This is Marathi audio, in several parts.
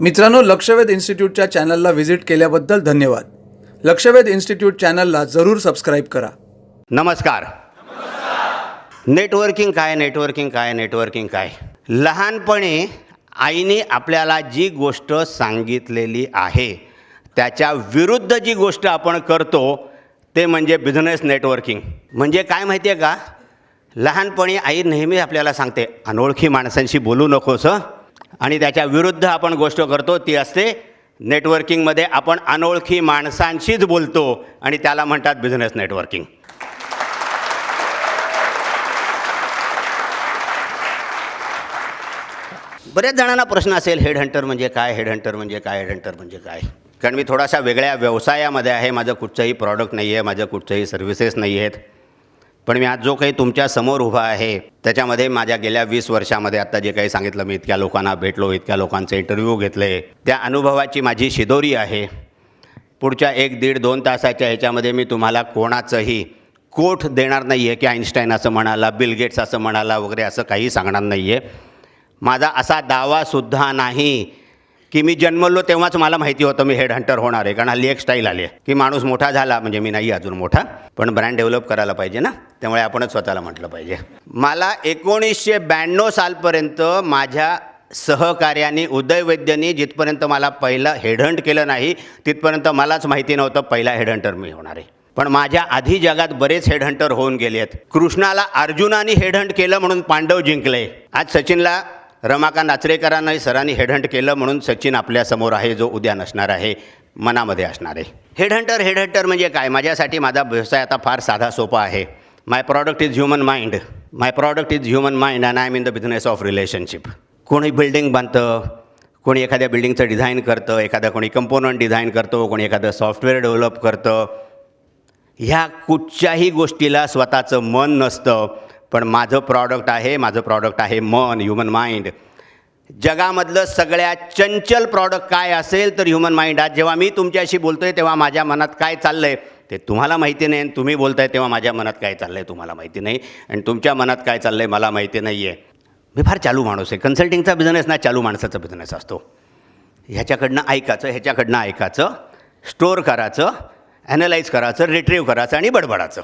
मित्रांनो, लक्षवेध इन्स्टिट्यूटच्या चॅनलला व्हिजिट केल्याबद्दल धन्यवाद. लक्षवेध इन्स्टिट्यूट चॅनलला जरूर सबस्क्राईब करा. नमस्कार. नेटवर्किंग काय. लहानपणी आईने आपल्याला जी गोष्ट सांगितलेली आहे त्याच्या विरुद्ध जी गोष्ट आपण करतो ते म्हणजे बिझनेस नेटवर्किंग. म्हणजे काय माहिती आहे का, लहानपणी आई नेहमी आपल्याला सांगते अनोळखी माणसांशी बोलू नकोस हं. आणि त्याच्या विरुद्ध आपण गोष्ट करतो ती असते नेटवर्किंगमध्ये आपण अनोळखी माणसांशीच बोलतो आणि त्याला म्हणतात बिझनेस नेटवर्किंग. बऱ्याच जणांना प्रश्न असेल हेडहंटर म्हणजे काय. कारण मी थोडासा वेगळ्या व्यवसायामध्ये आहे. माझं कुठचंही प्रॉडक्ट नाही आहे, माझं कुठचंही सर्व्हिसेस नाही आहेत. पण मी आज जो काही तुमच्या समोर उभा आहे त्याच्यामध्ये माझ्या गेल्या 20 वर्षामध्ये आत्ता जे काही सांगितलं, मी इतक्या लोकांना भेटलो, इतक्या लोकांचे इंटरव्ह्यू घेतले, त्या अनुभवाची माझी शिदोरी आहे. पुढच्या 1-1.5-2 तासाच्या ह्याच्यामध्ये मी तुम्हाला कोणाचंही कोट देणार नाही आहे की आईन्स्टाईन असं म्हणाला, बिल गेट्स असं म्हणाला वगैरे असं काही सांगणार नाही आहे. माझा असा दावासुद्धा नाही की मी जन्मलो तेव्हाच मला माहिती होतं मी हेडहंटर होणार आहे. कारण हल्ली एक स्टाईल आली आहे की माणूस मोठा झाला म्हणजे मी नाही अजून मोठा, पण ब्रँड डेव्हलप करायला पाहिजे ना, त्यामुळे आपणच स्वतःला म्हटलं पाहिजे. मला 1992 सालपर्यंत माझ्या सहकार्याने उदय वैद्यनी जिथपर्यंत मला पहिलं हेडहंट केलं नाही तिथपर्यंत मलाच माहिती नव्हतं पहिला हेडहंटर मी होणार आहे. पण माझ्या आधी जगात बरेच हेडहंटर होऊन गेले आहेत. कृष्णाला अर्जुनाने हेडहंट केलं म्हणून पांडव जिंकले. आज सचिनला रमाकांत आचरेकरांनी सरांनी हेडहंट केलं म्हणून सचिन आपल्यासमोर आहे, जो उद्या नसणार आहे, मनामध्ये असणार आहे. हेडहंटर म्हणजे काय. माझ्यासाठी माझा व्यवसाय आता फार साधा सोपा आहे. My product is human mind and I am in the business of relationship. कोणी बिल्डिंग बांधतं, कोणी एखाद्या बिल्डिंगचं डिझाईन करतं, कोणी कंपोनंट डिझाईन करतो, कोणी एखादं सॉफ्टवेअर डेव्हलप करतं. ह्या कुठच्याही गोष्टीला स्वतःचं मन नसतं. पण माझं प्रॉडक्ट आहे मन, ह्युमन माइंड. जगामधलं सगळ्यात चंचल प्रॉडक्ट काय असेल तर ह्युमन माइंड. आज जेव्हा मी तुमच्याशी बोलतो आहे तेव्हा माझ्या मनात काय चाललं आहे ते तुम्हाला माहिती नाही, आणि तुम्ही बोलताय तेव्हा माझ्या मनात काय चाललं आहे तुम्हाला माहिती नाही, आणि तुमच्या मनात काय चाललं आहे मला माहिती नाही आहे. मी फार चालू माणूस आहे. कन्सल्टिंगचा बिझनेस ना चालू माणसाचा बिझनेस असतो. ह्याच्याकडनं ऐकायचं, स्टोअर करायचं, ॲनलाईज करायचं, रिट्रीव्ह करायचं आणि बडबडाचं,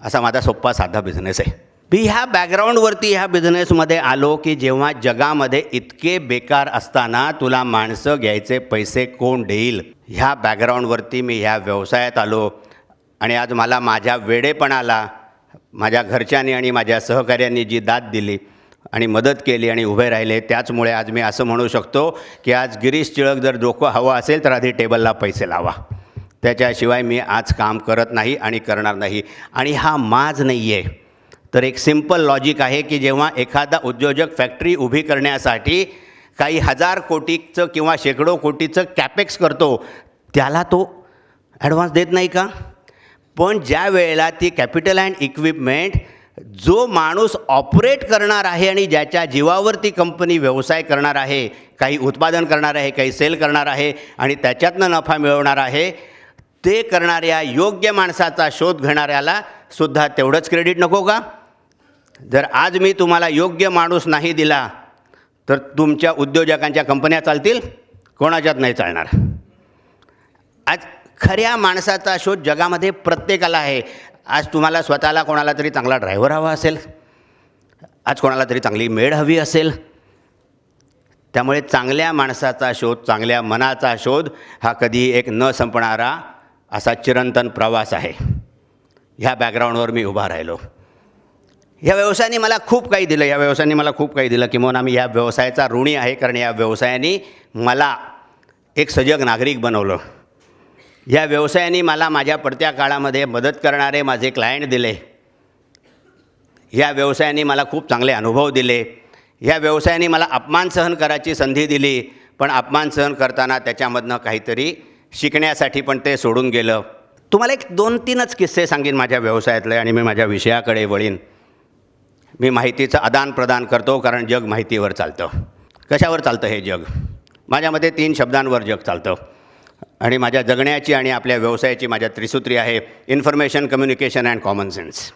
असा माझा सोप्पा साधा बिझनेस आहे. मी ह्या बॅकग्राऊंडवरती ह्या बिझनेसमध्ये आलो की जेव्हा जगामध्ये इतके बेकार असताना तुला माणसं घ्यायचे पैसे कोण देईल, ह्या बॅकग्राऊंडवरती मी ह्या व्यवसायात आलो. आणि आज मला माझ्या वेडेपणाला माझ्या घरच्यांनी आणि माझ्या सहकार्यांनी जी दाद दिली आणि मदत केली आणि उभे राहिले, त्याचमुळे आज मी असं म्हणू शकतो की आज गिरीश टिळक जर डोकं हवं असेल तर आधी टेबलला पैसे लावा, त्याच्याशिवाय मी आज काम करत नाही आणि करणार नाही. आणि हा माज नाही आहे, तर एक सिम्पल लॉजिक आहे की जेव्हा एखादा उद्योजक फॅक्टरी उभी करण्यासाठी काही 1000 कोटीचं किंवा शेकडो कोटीचं कॅपेक्स करतो त्याला तो ॲडव्हान्स देत नाही का. पण ज्या वेळेला ती कॅपिटल अँड इक्विपमेंट जो माणूस ऑपरेट करणार आहे आणि ज्याच्या जीवावर ती कंपनी व्यवसाय करणार आहे, काही उत्पादन करणार आहे, काही सेल करणार आहे आणि त्याच्यातनं नफा मिळवणार आहे, ते करणाऱ्या योग्य माणसाचा शोध घेणाऱ्याला सुद्धा तेवढंच क्रेडिट नको का. जर आज मी तुम्हाला योग्य माणूस नाही दिला तर तुमच्या उद्योजकांच्या कंपन्या चालतील, कोणाच्यात नाही चालणार. आज खऱ्या माणसाचा शोध जगामध्ये प्रत्येकाला आहे. आज तुम्हाला स्वतःला कोणाला तरी चांगला ड्रायव्हर हवा असेल, आज कोणाला तरी चांगली मेड हवी असेल. त्यामुळे चांगल्या माणसाचा शोध, चांगल्या मनाचा शोध हा कधी एक न संपणारा असा चिरंतन प्रवास आहे. ह्या बॅकग्राऊंडवर मी उभा राहिलो. ह्या व्यवसायाने मला खूप काही दिलं, किंवा मी या व्यवसायाचा ऋणी आहे. कारण या व्यवसायाने मला एक सजग नागरिक बनवलं. या व्यवसायाने मला माझ्या पडत्या काळामध्ये मदत करणारे माझे क्लायंट दिले. या व्यवसायाने मला खूप चांगले अनुभव दिले. या व्यवसायाने मला अपमान सहन करायची संधी दिली, पण अपमान सहन करताना त्याच्यामधनं काहीतरी शिकण्यासाठी पण ते सोडून गेलं. तुम्हाला एक 2-3च किस्से सांगेन माझ्या व्यवसायातले आणि मी माझ्या विषयाकडे वळीन. मी माहितीचं आदान प्रदान करतो कारण जग माहितीवर चालतं. कशावर चालतं हे जग. माझ्या मते 3 शब्दांवर जग चालतं. आणि माझ्या जगण्याची आणि आपल्या व्यवसायाची माझ्या त्रिसूत्री आहे information, communication and common sense.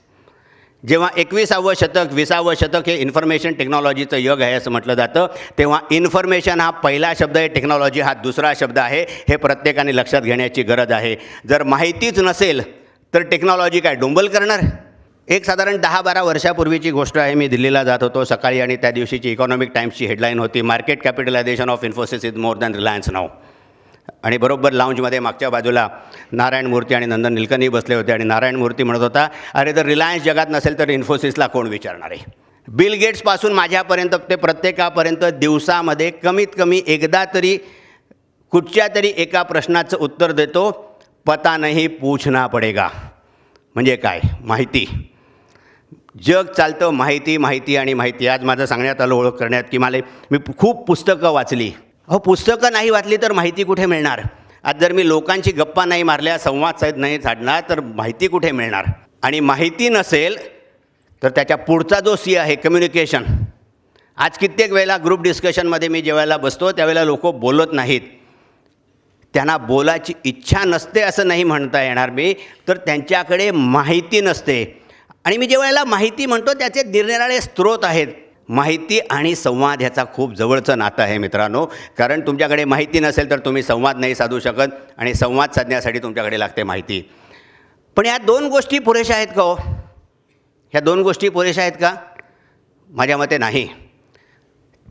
जेव्हा 21वं शतक 20वं शतक हे इन्फॉर्मेशन टेक्नॉलॉजीचं युग आहे असं म्हटलं जातं, तेव्हा इन्फॉर्मेशन हा पहिला शब्द आहे, टेक्नॉलॉजी हा दुसरा शब्द आहे. हे प्रत्येकाने लक्षात घेण्याची गरज आहे. जर माहितीच नसेल तर टेक्नॉलॉजी काय डोंबल करणार? एक साधारण 10-12 वर्षापूर्वीची गोष्ट आहे. मी दिल्लीला जात होतो सकाळी आणि त्या दिवशीची इकॉनॉमिक टाईम्सची हेडलाईन होती, market capitalisation of Infosys is more than Reliance now. आणि बरोबर लाऊंजमध्ये मागच्या बाजूला नारायण मूर्ती आणि नंदन निलकनी बसले होते आणि नारायण मूर्ती म्हणत होता, अरे जर रिलायन्स जगात नसेल तर इन्फोसिसला कोण विचारणार आहे? बिल गेट्सपासून माझ्यापर्यंत ते प्रत्येकापर्यंत दिवसामध्ये कमीत कमी एकदा तरी कुठच्या तरी एका प्रश्नाचं उत्तर देतो, पता नाही पूछना पडेगा. म्हणजे काय? माहिती. जग चालतं माहिती माहिती आणि माहिती. आज माझं सांगण्यात आलं ओळख करण्यात की मी खूप पुस्तकं वाचली. पुस्तकं नाही वाचली तर माहिती कुठे मिळणार? आज जर मी लोकांची गप्पा नाही मारल्या, संवाद नाही साधला तर माहिती कुठे मिळणार? आणि माहिती नसेल तर त्याच्या पुढचा जो सी आहे कम्युनिकेशन. आज कित्येक वेळेला ग्रुप डिस्कशनमध्ये मी जेवायला बसतो त्यावेळेला लोक बोलत नाहीत. त्यांना बोलायची इच्छा नसते असं नाही म्हणता येणार मी, तर त्यांच्याकडे माहिती नसते. आणि मी जेव्हा माहिती म्हणतो त्याचे निरनिराळे स्रोत आहेत. माहिती आणि संवाद ह्याचा खूप जवळचं नातं आहे मित्रांनो. कारण तुमच्याकडे माहिती नसेल तर तुम्ही संवाद नाही साधू शकत आणि संवाद साधण्यासाठी तुमच्याकडे लागते माहिती. पण या 2 गोष्टी पुरेशा आहेत का हो? ह्या 2 गोष्टी पुरेशा आहेत का? माझ्या मते नाही.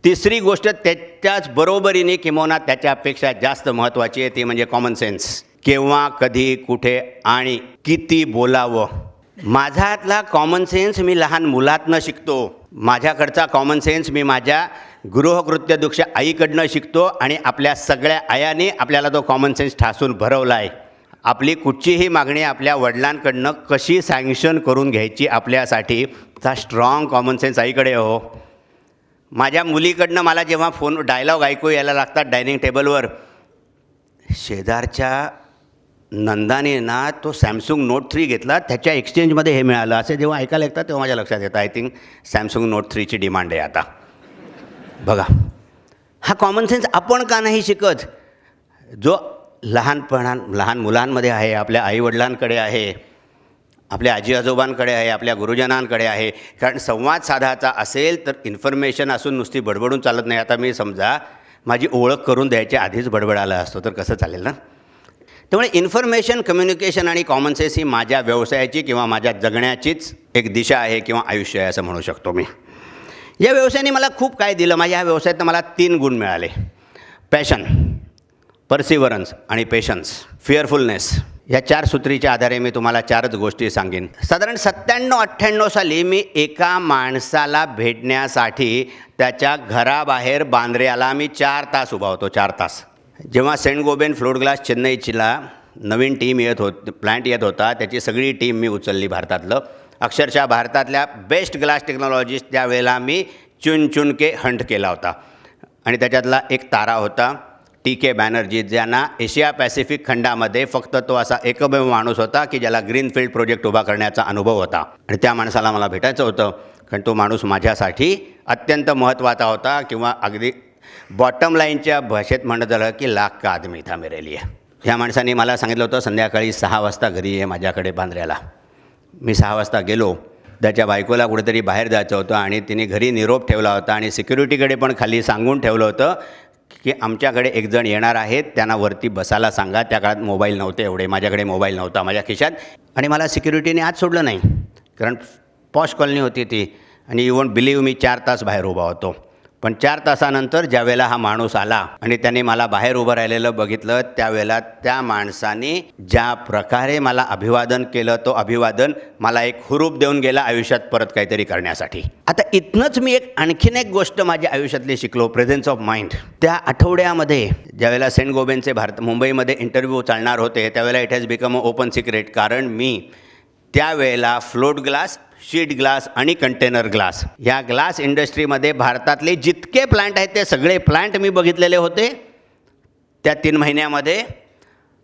तिसरी गोष्ट त्याच्याच बरोबरीने किंवा त्याच्यापेक्षा जास्त महत्त्वाची आहे, ती म्हणजे कॉमन सेन्स. केव्हा, कधी, कुठे आणि किती बोलावं. माझ्यातला कॉमन सेन्स मी लहान मुलातनं शिकतो. माझ्याकडचा कॉमन सेन्स मी माझ्या गृहकृत्यदक्ष आईकडनं शिकतो आणि आपल्या सगळ्या आयाने आपल्याला तो कॉमन सेन्स ठासून भरवला आहे. आपली कुठचीही मागणी आपल्या वडिलांकडनं कशी सँक्शन करून घ्यायची आपल्यासाठी चा स्ट्रॉंग कॉमन सेन्स आईकडे हो. माझ्या मुलीकडनं मला जेव्हा फोन डायलॉग ऐकू यायला लागतात डायनिंग टेबलवर, शेजारच्या नंदाने ना तो सॅमसंग नोट 3 घेतला, त्याच्या एक्सचेंजमध्ये हे मिळालं, असे जेव्हा ऐकायला येतात तेव्हा माझ्या लक्षात येतं आय थिंक सॅमसंग नोट 3ची डिमांड आहे आता. बघा, हा कॉमन सेन्स आपण का नाही शिकत? जो लहान मुलांमध्ये आहे, आपल्या आईवडिलांकडे आहे, आपल्या आजी आजोबांकडे आहे, आपल्या गुरुजनांकडे आहे. कारण संवाद साधायचा असेल तर इन्फॉर्मेशन असून नुसती बडबडून चालत नाही. आता मी समजा माझी ओळख करून द्यायच्या आधीच बडबडायला असतो तर कसं चालेल ना? त्यामुळे इन्फॉर्मेशन, कम्युनिकेशन आणि कॉमन सेन्स ही माझ्या व्यवसायाची किंवा माझ्या जगण्याचीच एक दिशा आहे किंवा आयुष्य आहे असं म्हणू शकतो मी. या व्यवसायाने मला खूप काय दिलं. माझ्या ह्या व्यवसायात मला 3 गुण मिळाले: पॅशन, परसिव्हरन्स आणि पेशन्स, फिअरफुलनेस. या 4 सूत्रीच्या आधारे मी तुम्हाला 4च गोष्टी सांगेन. साधारण 97-98 साली मी एका माणसाला भेटण्यासाठी त्याच्या घराबाहेर बांद्र्याला मी 4 तास उभा होतो. 4 तास. जेव्हा सेंट गोबेन फ्लोट ग्लास चेन्नईला नवीन टीम प्लांट येत होता, त्याची सगळी टीम मी उचलली भारतातलं. अक्षरशः भारतातल्या बेस्ट ग्लास टेक्नॉलॉजिस्ट त्यावेळेला मी चुन के हंट केला होता. आणि त्याच्यातला एक तारा होता TK बॅनर्जी, ज्यांना एशिया पॅसिफिक खंडामध्ये फक्त तो असा एकमेव माणूस होता की ज्याला ग्रीनफील्ड प्रोजेक्ट उभा करण्याचा अनुभव होता. आणि त्या माणसाला मला भेटायचं होतं कारण तो माणूस माझ्यासाठी अत्यंत महत्त्वाचा होता. किंवा अगदी बॉटम लाईनच्या भाषेत म्हणत झालं की लाख का आदमी था मेरे लिए. ह्या माणसाने मला सांगितलं होतं संध्याकाळी 6 वाजता घरी ये माझ्याकडे बांद्र्याला. मी 6 वाजता गेलो. त्याच्या बायकोला कुठेतरी बाहेर जायचं होतं आणि तिने घरी निरोप ठेवला होता आणि सिक्युरिटीकडे पण खाली सांगून ठेवलं होतं की आमच्याकडे एक जण येणार आहेत, त्यांना वरती बसायला सांगा. त्या काळात मोबाईल नव्हते एवढे, माझ्याकडे मोबाईल नव्हता माझ्या खिशात. आणि मला सिक्युरिटीने आत सोडलं नाही कारण पॉश कॉलनी होती ती. आणि यू वोंट बिलीव्ह मी 4 तास बाहेर उभा होतो. पण 4 तासानंतर ज्यावेळेला हा माणूस आला आणि त्याने मला बाहेर उभं राहिलेलं बघितलं, त्यावेळेला त्या माणसाने ज्या प्रकारे मला अभिवादन केलं, तो अभिवादन मला एक हुरूप देऊन गेला आयुष्यात परत काहीतरी करण्यासाठी. आता इथनंच मी आणखीन एक गोष्ट माझ्या आयुष्यातली शिकलो, प्रेझेन्स ऑफ माइंड. त्या आठवड्यामध्ये ज्यावेळेला सेंट गोबेनचे मुंबईमध्ये इंटरव्ह्यू चालणार होते, त्यावेळेला it has become a open secret. कारण मी त्यावेळेला फ्लोट ग्लास, शीट ग्लास आणि कंटेनर ग्लास या ग्लास इंडस्ट्रीमध्ये भारतातले जितके प्लांट आहेत ते सगळे प्लांट मी बघितलेले होते. त्या 3 महिन्यामध्ये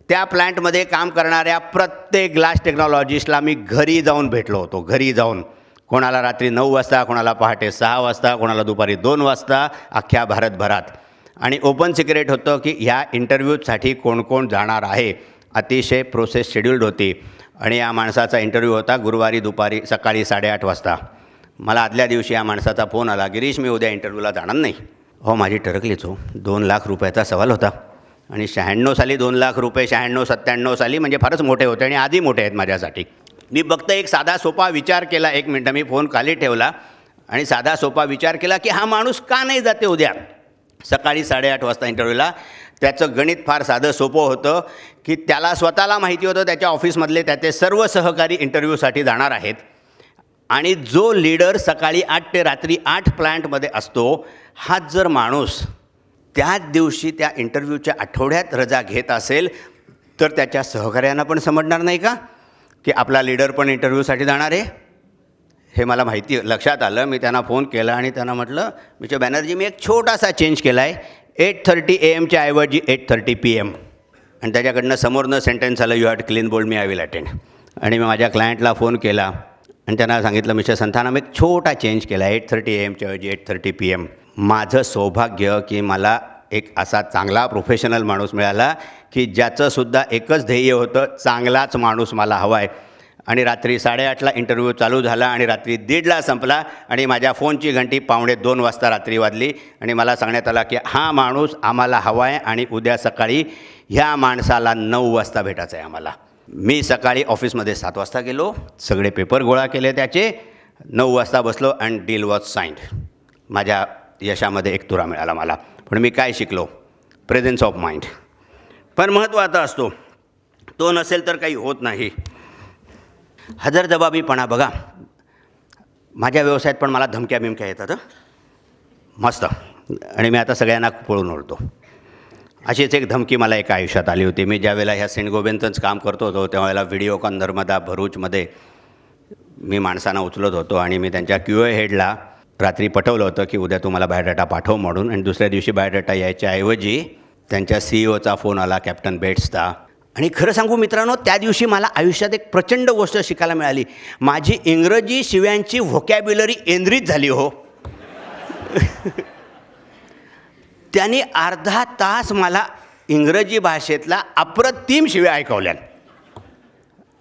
त्या प्लांटमध्ये काम करणाऱ्या प्रत्येक ग्लास टेक्नॉलॉजिस्टला मी घरी जाऊन भेटलो होतो. घरी जाऊन, कोणाला रात्री 9 वाजता, कोणाला पहाटे 6 वाजता, कोणाला दुपारी 2 वाजता, अख्ख्या भारतभरात. आणि ओपन सिक्रेट होतं की ह्या इंटरव्ह्यूसाठी कोण कोण जाणार आहे. अतिशय प्रोसेस शेड्यूल्ड होती. आणि या माणसाचा इंटरव्ह्यू होता गुरुवारी सकाळी 8:30 वाजता. मला आदल्या दिवशी या माणसाचा फोन आला, गिरीश मी उद्या इंटरव्ह्यूला जाणार नाही. हो माझी टरकलीच हो. 2 लाख रुपयाचा सवाल होता आणि 96 साली 2 लाख रुपये, 96-97 साली म्हणजे फारच मोठे होते आणि आधी मोठे आहेत माझ्यासाठी. मी फक्त एक साधा सोपा विचार केला. 1 मिनटं मी फोन खाली ठेवला आणि साधा सोपा विचार केला की हा माणूस का नाही जाते उद्या सकाळी 8:30 वाजता इंटरव्ह्यूला. त्याचं गणित फार साधं सोपं होतं की त्याला स्वतःला माहिती होतं त्याच्या ऑफिसमधले त्याचे सर्व सहकारी इंटरव्ह्यूसाठी जाणार आहेत आणि जो लीडर सकाळी 8 ते रात्री 8 प्लॅन्टमध्ये असतो, हाच जर माणूस त्याच दिवशी त्या इंटरव्ह्यूच्या आठवड्यात रजा घेत असेल तर त्याच्या सहकाऱ्यांना पण समजणार नाही का की आपला लीडर पण इंटरव्ह्यूसाठी जाणार आहे. हे मला माहिती लक्षात आलं. मी त्यांना फोन केला आणि त्यांना म्हटलं, मिस्टर बॅनर्जी मी एक छोटासा चेंज केला आहे. 8:30 AM ऐवजी 8:30 PM. आणि त्याच्याकडनं समोरनं सेंटेन्स आलं, you have to clean bowled me I will attend. आणि मी माझ्या क्लायंटला फोन केला आणि त्यांना सांगितलं, मिस्टर संथाना मी एक छोटा चेंज केला आहे. 8:30 AM ऐवजी 8:30 PM. माझं सौभाग्य की मला एक असा चांगला प्रोफेशनल माणूस मिळाला की ज्याचंसुद्धा एकच ध्येय होतं, चांगलाच माणूस मला हवा आहे. आणि रात्री 8:30ला इंटरव्ह्यू चालू झाला आणि रात्री 1:30ला संपला आणि माझ्या फोनची घंटी 1:45 वाजता रात्री वाजली आणि मला सांगण्यात आला की हा माणूस आम्हाला हवा आहे आणि उद्या सकाळी ह्या माणसाला 9 वाजता भेटायचं आहे आम्हाला. मी सकाळी ऑफिसमध्ये 7 वाजता गेलो, सगळे पेपर गोळा केले त्याचे, 9 वाजता बसलो अँड डील वॉज साइंड. माझ्या यशामध्ये 1 तुरा मिळाला मला. पण मी काय शिकलो? Presence of mind. पण महत्त्वाचा असतो, तो नसेल तर काही होत नाही. हजरजबाबीपणा बघा, माझ्या व्यवसायात पण मला धमक्या बिमक्या येतात मस्त, आणि मी आता सगळ्यांना पळून ओढतो. अशीच एक धमकी मला एका आयुष्यात आली होती. मी ज्यावेळेला ह्या सेंट गोबेन्सच काम करतो होतो त्यावेळेला व्हिडिओकॉन नर्मदा भरूचमध्ये मी माणसांना उचलत होतो आणि मी त्यांच्या QA हेडला रात्री पटवलं होतं की उद्या तुम्हाला बायोडाटा पाठव म्हणून. आणि दुसऱ्या दिवशी बायोडाटा यायच्या ऐवजी त्यांच्या CEOचा फोन आला, कॅप्टन बेट्सचा. आणि खरं सांगू मित्रांनो, त्या दिवशी मला आयुष्यात एक प्रचंड गोष्ट शिकायला मिळाली. माझी इंग्रजी शिव्यांची व्होकॅब्युलरी एनरिच झाली हो. त्यांनी अर्धा तास मला इंग्रजी भाषेतला अप्रतिम शिव्या ऐकवल्या.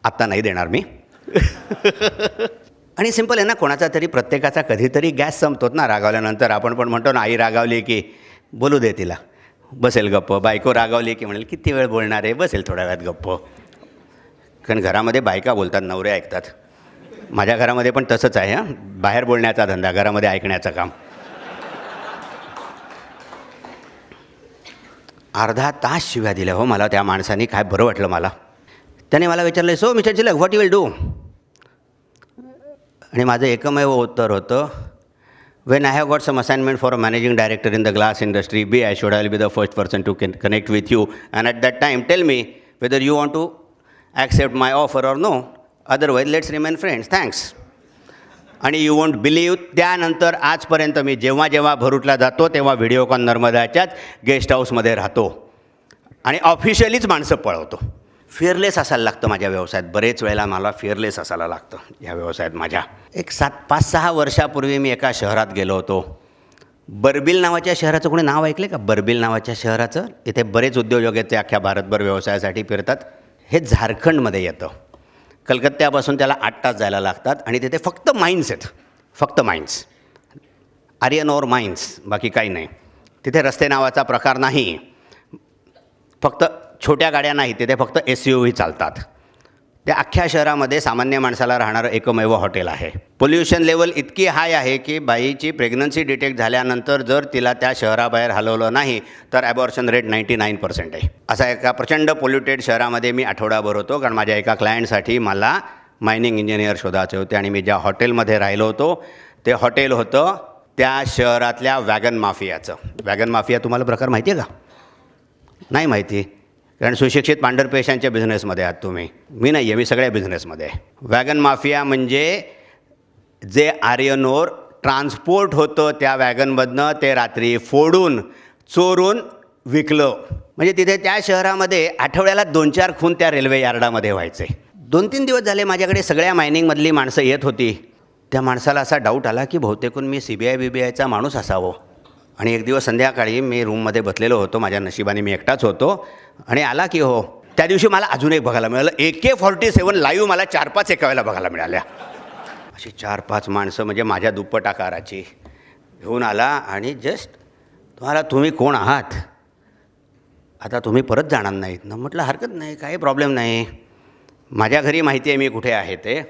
आत्ता नाही देणार मी. आणि सिंपल आहे ना, कोणाचा तरी प्रत्येकाचा कधीतरी गॅस संपतोत ना रागावल्यानंतर. आपण पण म्हणतो ना, आई रागावली की बोलू दे तिला, बसेल गप्प. बायको रागावली की म्हणेल किती वेळ बोलणार आहे, बसेल थोड्या वेळात गप्प. कारण घरामध्ये बायका बोलतात, नवरे ऐकतात. माझ्या घरामध्ये पण तसंच आहे हां, बाहेर बोलण्याचा धंदा, घरामध्ये ऐकण्याचं काम. अर्धा तास शिव्या दिल्या हो मला त्या माणसाने. काय बरं वाटलं मला. त्याने मला विचारलं, so mister Chilak what you will do. आणि माझं एकमेव उत्तर होतं, when I have got some assignment for a managing director in the glass industry, be assured I will be the first person to connect with you, and at that time tell me whether you want to accept my offer or no, otherwise let's remain friends, thanks. आणि यू वोंट बिलीव्ह, त्यानंतर आजपर्यंत मी जेव्हा जेव्हा भरूचला जातो तेव्हा व्हिडिओकॉन नर्मदाच्याच गेस्ट हाऊसमध्ये राहतो आणि ऑफिशियलीच माणसं पळवतो. फिअरलेस असायला लागतं माझ्या व्यवसायात. बरेच वेळेला मला फिअरलेस असायला लागतं या व्यवसायात माझ्या. एक 5-6 वर्षापूर्वी मी एका शहरात गेलो होतो. बर्बिल नावाच्या शहराचं कोणी नाव ऐकलं का? बर्बिल नावाच्या शहराचं. इथे बरेच उद्योजक आहेत, ते अख्ख्या भारतभर व्यवसायासाठी फिरतात. हे झारखंडमध्ये येतं. कलकत्त्यापासून त्याला 8 तास जायला लागतात आणि तिथे फक्त माइन्स आहेत, फक्त माइन्स, आर्यन ओर माइन्स, बाकी काही नाही. तिथे रस्ते नावाचा प्रकार नाही, फक्त छोट्या गाड्या नाही, तिथे फक्त SUV चालतात. त्या अख्ख्या शहरामध्ये सामान्य माणसाला राहणारं एकमेव हॉटेल आहे. पोल्युशन लेवल इतकी हाय आहे की बाईची प्रेग्नन्सी डिटेक्ट झाल्यानंतर जर तिला त्या शहराबाहेर हलवलं नाही तर ॲबॉर्शन रेट 99% आहे. असा एका प्रचंड पोल्युटेड शहरामध्ये मी आठवडाभर होतो, कारण माझ्या एका क्लायंटसाठी मला मायनिंग इंजिनियर शोधायचे होते. आणि मी ज्या हॉटेलमध्ये राहिलो होतो ते हॉटेल होतं त्या शहरातल्या वॅगन माफियाचं. वॅगन माफिया तुम्हाला प्रकार माहिती आहे का? नाही माहिती, कारण सुशिक्षित पांढरपेशांच्या बिझनेसमध्ये आहात तुम्ही. मी नाही आहे, मी सगळ्या बिझनेसमध्ये आहे. वॅगन माफिया म्हणजे जे आर्यनोर ट्रान्सपोर्ट होतं त्या वॅगनमधनं ते रात्री फोडून चोरून विकलं. म्हणजे तिथे त्या शहरामध्ये आठवड्याला 2-4 खून त्या रेल्वे यार्डामध्ये व्हायचे. 2-3 दिवस झाले माझ्याकडे सगळ्या मायनिंगमधली माणसं येत होती. त्या माणसाला असा डाऊट आला की बहुतेकून मी CBI माणूस असावं. आणि एक दिवस संध्याकाळी मी रूममध्ये बसलेलो होतो, माझ्या नशिबाने मी एकटाच होतो, आणि आला की हो त्या दिवशी मला अजून एक बघायला मिळालं, AK-47 लाईव्ह मला 4-5 एका वेळेला बघायला मिळाल्या. अशी 4-5 माणसं म्हणजे माझ्या दुप्पट आकाराची घेऊन आला आणि तुम्ही कोण आहात, आता तुम्ही परत जाणार नाहीत ना. म्हटलं हरकत नाही, काही प्रॉब्लेम नाही, माझ्या घरी माहिती आहे मी कुठे आहे, ते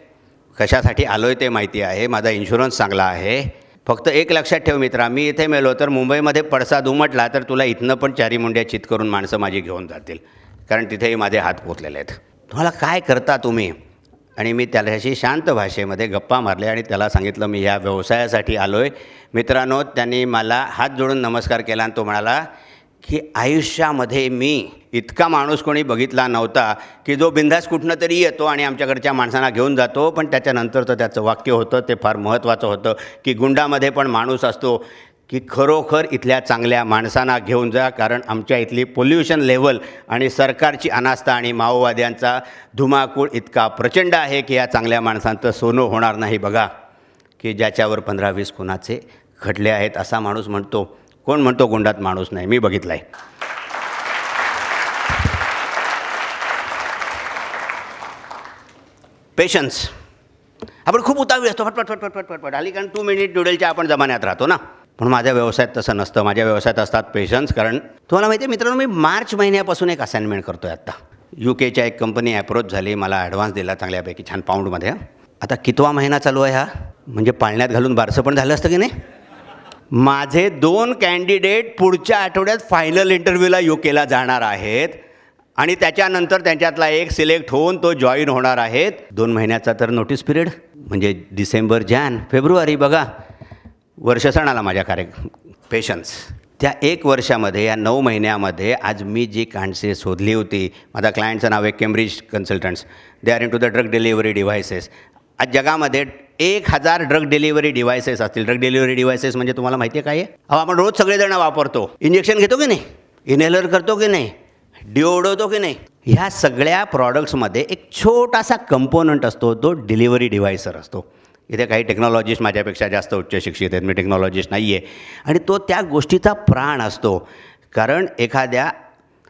कशासाठी आलो आहे ते माहिती आहे, माझा इन्शुरन्स चांगला आहे. फक्त एक लक्षात ठेव मित्रा, मी इथे मेलो तर मुंबईमध्ये पडसाद उमटला तर तुला इथनं पण चारी मुंड्या चित करून माणसं माझी घेऊन जातील, कारण तिथेही माझे हात पोचलेले आहेत. तुम्हाला काय करता तुम्ही? आणि मी त्याच्याशी शांत भाषेमध्ये गप्पा मारले आणि त्याला सांगितलं मी ह्या व्यवसायासाठी आलो आहे. मित्रांनो, त्यांनी मला हात जोडून नमस्कार केला आणि तो म्हणाला की आयुष्यामध्ये मी इतका माणूस कोणी बघितला नव्हता की जो बिंदास कुठनं तरी येतो आणि आमच्याकडच्या माणसांना घेऊन जातो. पण त्याच्यानंतरचं त्याचं वाक्य होतं ते फार महत्त्वाचं होतं की गुंडामध्ये पण माणूस असतो, की खरोखर इथल्या चांगल्या माणसांना घेऊन जा, कारण आमच्या इथली पोल्युशन लेवल आणि सरकारची अनास्था आणि माओवाद्यांचा धुमाकूळ इतका प्रचंड आहे की या चांगल्या माणसांचं सोनं होणार नाही बघा, की ज्याच्यावर 15-20 खुनाचे खटले आहेत. असा माणूस म्हणतो. कोण म्हणतो गुंडात माणूस नाही? मी बघितला आहे. पेशन्स. आपण खूप उतावळी असतो, फटफट आली, कारण 2 मिनिट नूडलच्या आपण जमान्यात राहतो ना. पण माझ्या व्यवसायात तसं नसतं. माझ्या व्यवसायात असतात पेशन्स. कारण तुम्हाला माहिती आहे मित्रांनो, मी मार्च महिन्यापासून एक असाइनमेंट करतो आहे. आत्ता UKच्या एक कंपनी अप्रोच झाली, मला ॲडव्हान्स दिला चांगल्यापैकी छान पाऊंडमध्ये. आता कितवा महिना चालू आहे हा? म्हणजे पाळण्यात घालून बारसं पण झालं असतं की नाही. माझे 2 कॅन्डिडेट पुढच्या आठवड्यात फायनल इंटरव्ह्यूला UKला जाणार आहेत आणि त्याच्यानंतर त्यांच्यातला एक सिलेक्ट होऊन तो जॉईन होणार आहेत. 2 महिन्याचा तर नोटीस पिरियड, म्हणजे डिसेंबर, जानेवारी, फेब्रुवारी. बघा, वर्ष सण आला माझ्या पेशन्स. त्या 1 वर्षामध्ये, या 9 महिन्यामध्ये आज मी जी कांडसे शोधली होती. माझ्या क्लायंटचं नाव आहे Cambridge consultants. They are into the drug delivery devices. आज जगामध्ये 1000 ड्रग डिलिव्हरी डिव्हायसेस असतील. ड्रग डिलिव्हरी डिव्हायसेस म्हणजे तुम्हाला माहिती आहे काय आहे? आपण रोज सगळेजण वापरतो. इंजेक्शन घेतो की नाही, इनहेलर करतो की नाही, डिओडवतो की नाही. ह्या सगळ्या प्रॉडक्ट्समध्ये एक छोटासा कंपोनंट असतो, तो डिलिव्हरी डिव्हायसर असतो. इथे काही टेक्नॉलॉजिस्ट माझ्यापेक्षा जास्त उच्च शिक्षित आहेत, मी टेक्नॉलॉजिस्ट नाही आहे. आणि तो त्या गोष्टीचा प्राण असतो. कारण एखाद्या